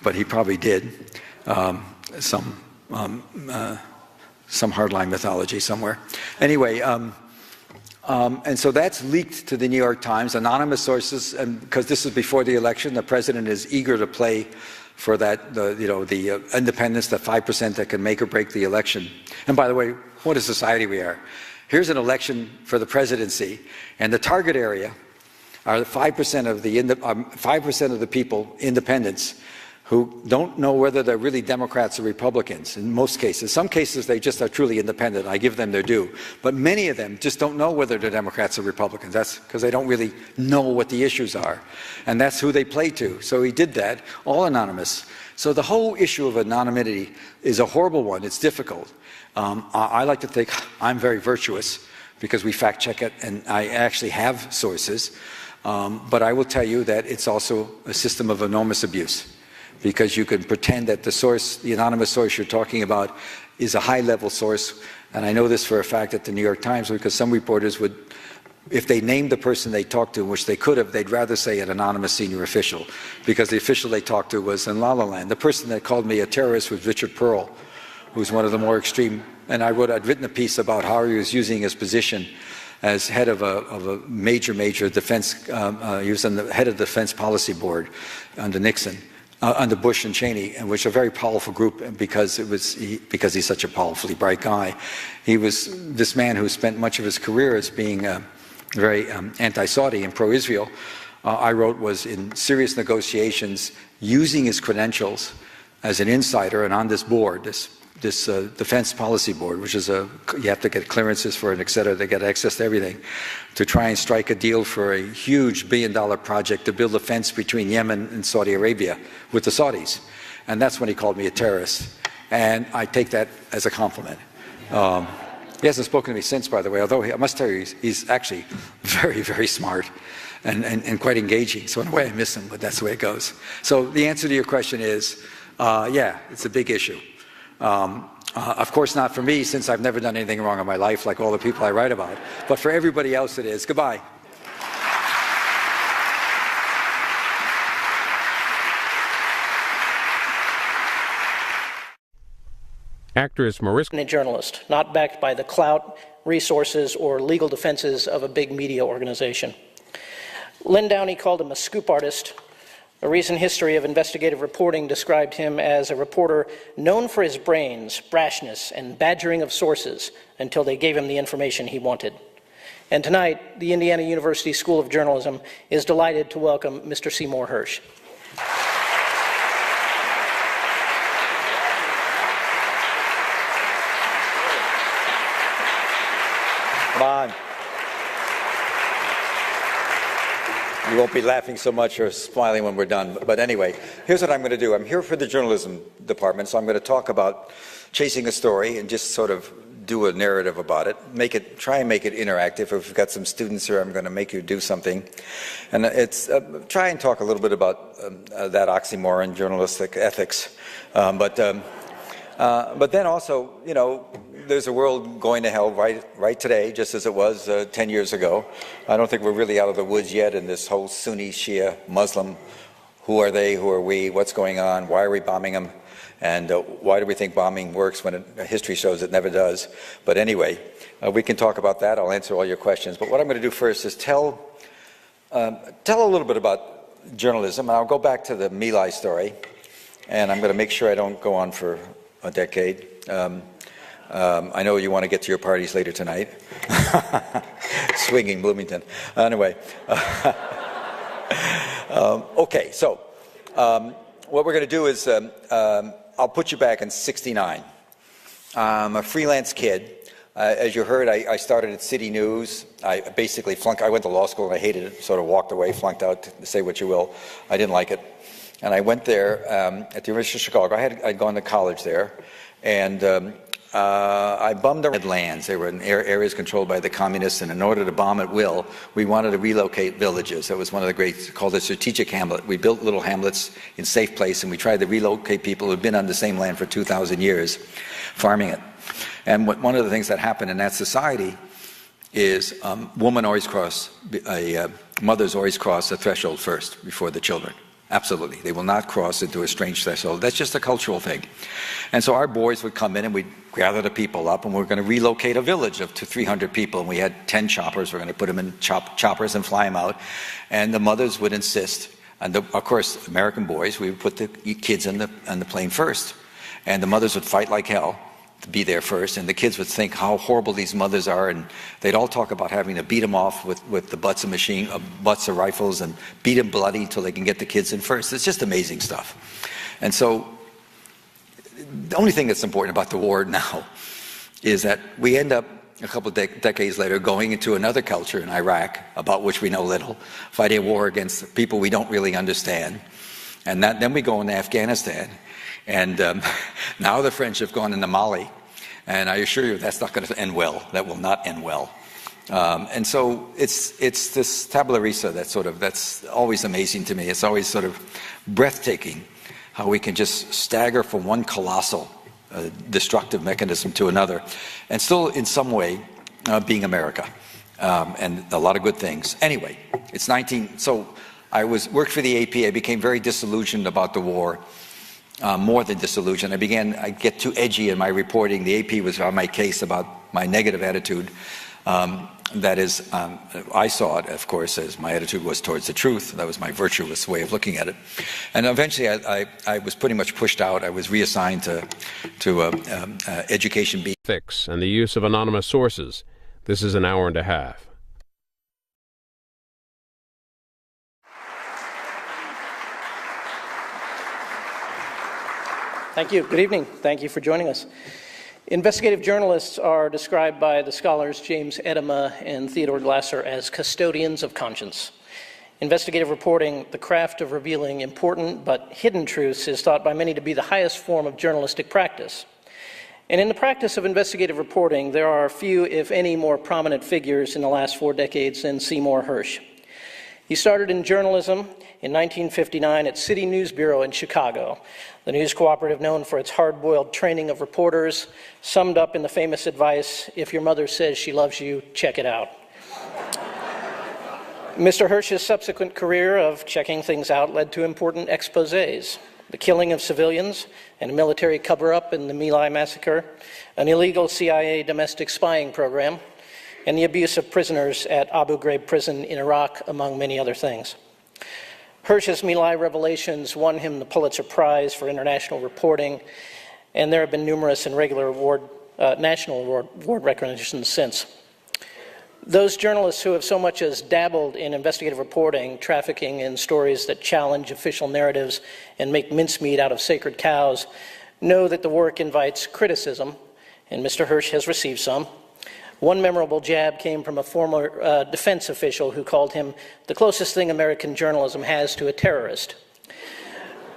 but he probably did. some hardline mythology somewhere. Anyway, and so that's leaked to the New York Times, anonymous sources, and because this is before the election, the president is eager to play for that, the independence, the 5% that can make or break the election. And by the way, what a society we are. Here's an election for the presidency, and the target area are 5% of the 5% of the people, independents, who don't know whether they're really Democrats or Republicans in most cases. Some cases they just are truly independent. I give them their due. But many of them just don't know whether they're Democrats or Republicans. That's because they don't really know what the issues are. And that's who they play to. So he did that, all anonymous. So the whole issue of anonymity is a horrible one. It's difficult. I like to think I'm very virtuous because we fact check it and I actually have sources. But I will tell you that it's also a system of enormous abuse, because you can pretend that the source, the anonymous source you're talking about, is a high-level source. And I know this for a fact at the New York Times, because some reporters would, if they named the person they talked to, which they could have, they'd rather say an anonymous senior official, because the official they talked to was in La La Land. The person that called me a terrorist was Richard Pearl, who's one of the more extreme. And I'd written a piece about how he was using his position as head of a major defense. He was on the head of the Defense Policy Board under Nixon. Under Bush and Cheney, and which was a very powerful group because because he's such a powerfully bright guy. He was this man who spent much of his career as being very anti-Saudi and pro-Israel. I wrote was in serious negotiations, using his credentials as an insider and on this board, this Defense Policy Board, which is you have to get clearances for it, et cetera, to get access to everything, to try and strike a deal for a huge billion-dollar project to build a fence between Yemen and Saudi Arabia with the Saudis. And that's when he called me a terrorist. And I take that as a compliment. He hasn't spoken to me since, by the way, although I must tell you, he's actually very, very smart and quite engaging. So in a way, I miss him, but that's the way it goes. So the answer to your question is, yeah, it's a big issue. Of course not for me, since I've never done anything wrong in my life, like all the people I write about. But for everybody else it is. Goodbye.
Actress Mariska.
A journalist, not backed by the clout, resources, or legal defenses of a big media organization. Lynn Downey called him a scoop artist. A recent history of investigative reporting described him as a reporter known for his brains, brashness, and badgering of sources until they gave him the information he wanted. And tonight, the Indiana University School of Journalism is delighted to welcome Mr. Seymour Hersh.
Come on. You won't be laughing so much or smiling when we're done. But anyway, here's what I'm going to do. I'm here for the journalism department, so I'm going to talk about chasing a story and just sort of do a narrative about it. Try and make it interactive. If we've got some students here, I'm going to make you do something. And it's try and talk a little bit about that oxymoron, journalistic ethics. But then also, you know, there's a world going to hell right today, just as it was 10 years ago. I don't think we're really out of the woods yet in this whole Sunni, Shia, Muslim, who are they, who are we, what's going on, why are we bombing them, and why do we think bombing works when history shows it never does. But anyway, we can talk about that. I'll answer all your questions. But what I'm going to do first is tell a little bit about journalism, and I'll go back to the My Lai story, and I'm going to make sure I don't go on for a decade. I know you want to get to your parties later tonight. Swinging Bloomington. Anyway. Okay, so what we're going to do is I'll put you back in '69. I'm a freelance kid. As you heard, I started at City News. I basically flunked. I went to law school and I hated it, sort of walked away, flunked out, say what you will. I didn't like it. And I went there at the University of Chicago. I'd gone to college there. And I bummed around lands. They were in areas controlled by the communists, and in order to bomb at will, we wanted to relocate villages. That was one of the great, called a strategic hamlet. We built little hamlets in safe place, and we tried to relocate people who had been on the same land for 2,000 years, farming it. And one of the things that happened in that society is mothers always cross the threshold first before the children. Absolutely. They will not cross into a strange threshold. That's just a cultural thing. And so our boys would come in and we'd gather the people up and we're going to relocate a village of 300 people. And we had 10 choppers. We're going to put them in choppers and fly them out. And the mothers would insist. And of course, American boys, we would put the kids on the plane first. And the mothers would fight like hell to be there first, and the kids would think how horrible these mothers are, and they'd all talk about having to beat them off with the butts of rifles and beat them bloody until they can get the kids in first. It's just amazing stuff. And so the only thing that's important about the war now is that we end up a couple of decades later going into another culture in Iraq, about which we know little, fighting a war against people we don't really understand. And then we go into Afghanistan. And now the French have gone into Mali, and I assure you that's not going to end well. That will not end well. And so it's this tabula rasa that's always amazing to me. It's always sort of breathtaking how we can just stagger from one colossal destructive mechanism to another, and still in some way being America, and a lot of good things. Anyway, it's 19. So I worked for the AP. I became very disillusioned about the war. More than disillusioned. I get too edgy in my reporting. The AP was on my case about my negative attitude. That is, I saw it, of course, as my attitude was towards the truth. That was my virtuous way of looking at it. And eventually I was pretty much pushed out. I was reassigned to education B.
Fix and the use of anonymous sources. This is an hour and a half.
Thank you. Good evening. Thank you for joining us. Investigative journalists are described by the scholars James Edema and Theodore Glasser as custodians of conscience. Investigative reporting, the craft of revealing important but hidden truths, is thought by many to be the highest form of journalistic practice. And in the practice of investigative reporting, there are few, if any, more prominent figures in the last 4 decades than Seymour Hersh. He started in journalism in 1959 at City News Bureau in Chicago, the news cooperative known for its hard-boiled training of reporters, summed up in the famous advice, "If your mother says she loves you, check it out." Mr. Hersh's subsequent career of checking things out led to important exposés: the killing of civilians and a military cover-up in the My Lai massacre, an illegal CIA domestic spying program, and the abuse of prisoners at Abu Ghraib prison in Iraq, among many other things. Hersh's My Lai revelations won him the Pulitzer Prize for international reporting, and there have been numerous and regular national award recognitions since. Those journalists who have so much as dabbled in investigative reporting, trafficking in stories that challenge official narratives and make mincemeat out of sacred cows, know that the work invites criticism, and Mr. Hersh has received some. One memorable jab came from a former defense official who called him the closest thing American journalism has to a terrorist.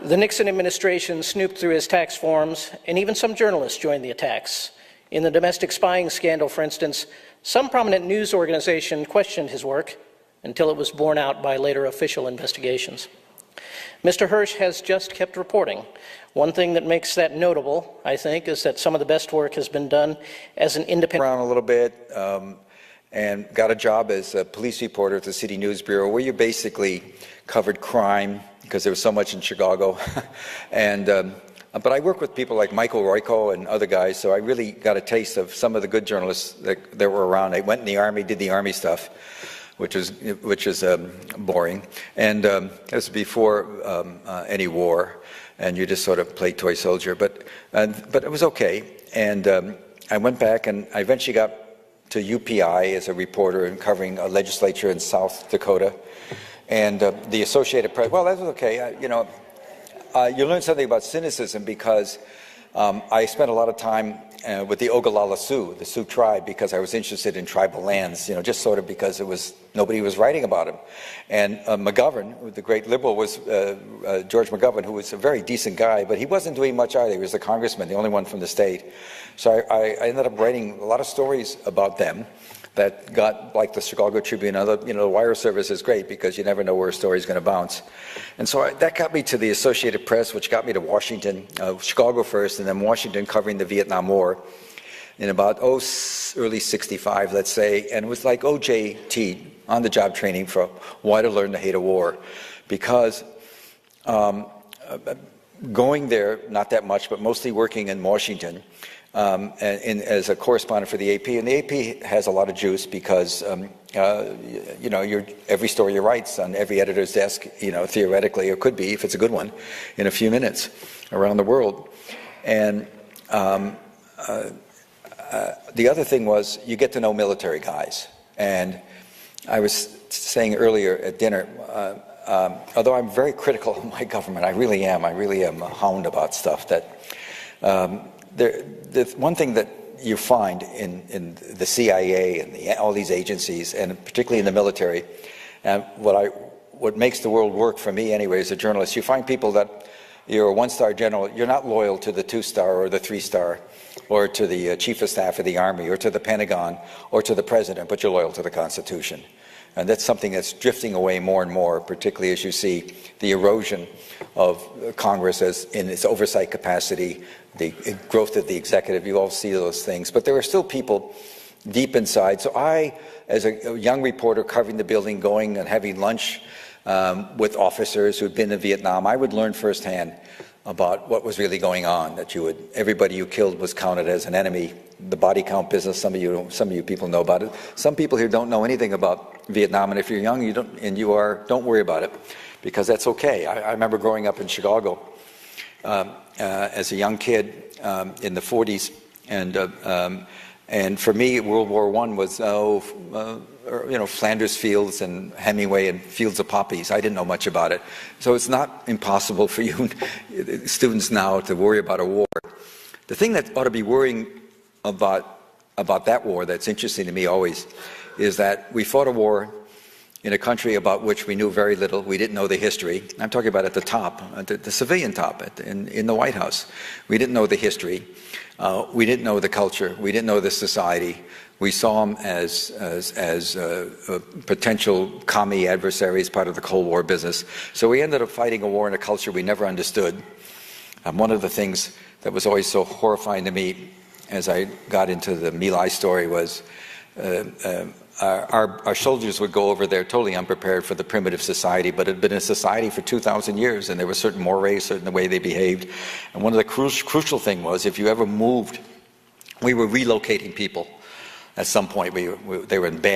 The Nixon administration snooped through his tax forms, and even some journalists joined the attacks. In the domestic spying scandal, for instance, some prominent news organization questioned his work until it was borne out by later official investigations. Mr. Hersh has just kept reporting. One thing that makes that notable, I think, is that some of the best work has been done as an independent...
Around a little bit and got a job as a police reporter at the City News Bureau, where you basically covered crime, because there was so much in Chicago. But I worked with people like Michael Royko and other guys, so I really got a taste of some of the good journalists that were around. I went in the Army, did the Army stuff, which is boring. And it was before any war, and you just sort of played toy soldier. But it was okay. And I went back, and I eventually got to UPI as a reporter and covering a legislature in South Dakota. And the Associated Press, well, that was okay. You learn something about cynicism because I spent a lot of time with the Ogallala Sioux, the Sioux tribe, because I was interested in tribal lands, just sort of because nobody was writing about them. And McGovern, the great liberal, was George McGovern, who was a very decent guy, but he wasn't doing much either. He was the congressman, the only one from the state. So I ended up writing a lot of stories about them that got, like the Chicago Tribune, the wire service is great because you never know where a story's going to bounce. And so that got me to the Associated Press, which got me to Washington, Chicago first, and then Washington, covering the Vietnam War in about early 65, let's say. And it was like OJT, on-the-job training for why to learn to hate a war. Because going there, not that much, but mostly working in Washington as a correspondent for the AP. And the AP has a lot of juice because, you know, every story you write's on every editor's desk, you know, theoretically, or could be, if it's a good one, in a few minutes around the world. And the other thing was you get to know military guys. And I was saying earlier at dinner, although I'm very critical of my government, I really am a hound about stuff, that the one thing that you find in the CIA and all these agencies, and particularly in the military, and what makes the world work for me anyway as a journalist, you find people that you're a one-star general, you're not loyal to the 2-star or the 3-star, or to the chief of staff of the army, or to the Pentagon, or to the president, but you're loyal to the Constitution. And that's something that's drifting away more and more, particularly as you see the erosion of Congress as in its oversight capacity, the growth of the executive. You all see those things. But there are still people deep inside. So I, as a young reporter covering the building, going and having lunch with officers who'd been in Vietnam, I would learn firsthand about what was really going on, that everybody you killed was counted as an enemy. The body count business, some of you people know about it. Some people here don't know anything about Vietnam, and if you're young, don't worry about it, because that's okay. I remember growing up in Chicago as a young kid in the 40s, and for me, World War I was Flanders Fields and Hemingway and Fields of Poppies. I didn't know much about it, so it's not impossible for you students now to worry about a war. The thing that ought to be worrying about that war, that's interesting to me always, is that we fought a war in a country about which we knew very little. We didn't know the history. I'm talking about at the top, at the civilian top, in the White House. We didn't know the history. We didn't know the culture. We didn't know the society. We saw them as potential commie adversaries, part of the Cold War business. So we ended up fighting a war in a culture we never understood. One of the things that was always so horrifying to me as I got into the My Lai story was our soldiers would go over there totally unprepared for the primitive society, but it had been a society for 2,000 years, and there were certain mores, certain the way they behaved. And one of the crucial thing was, if you ever moved, we were relocating people at some point. They were in bad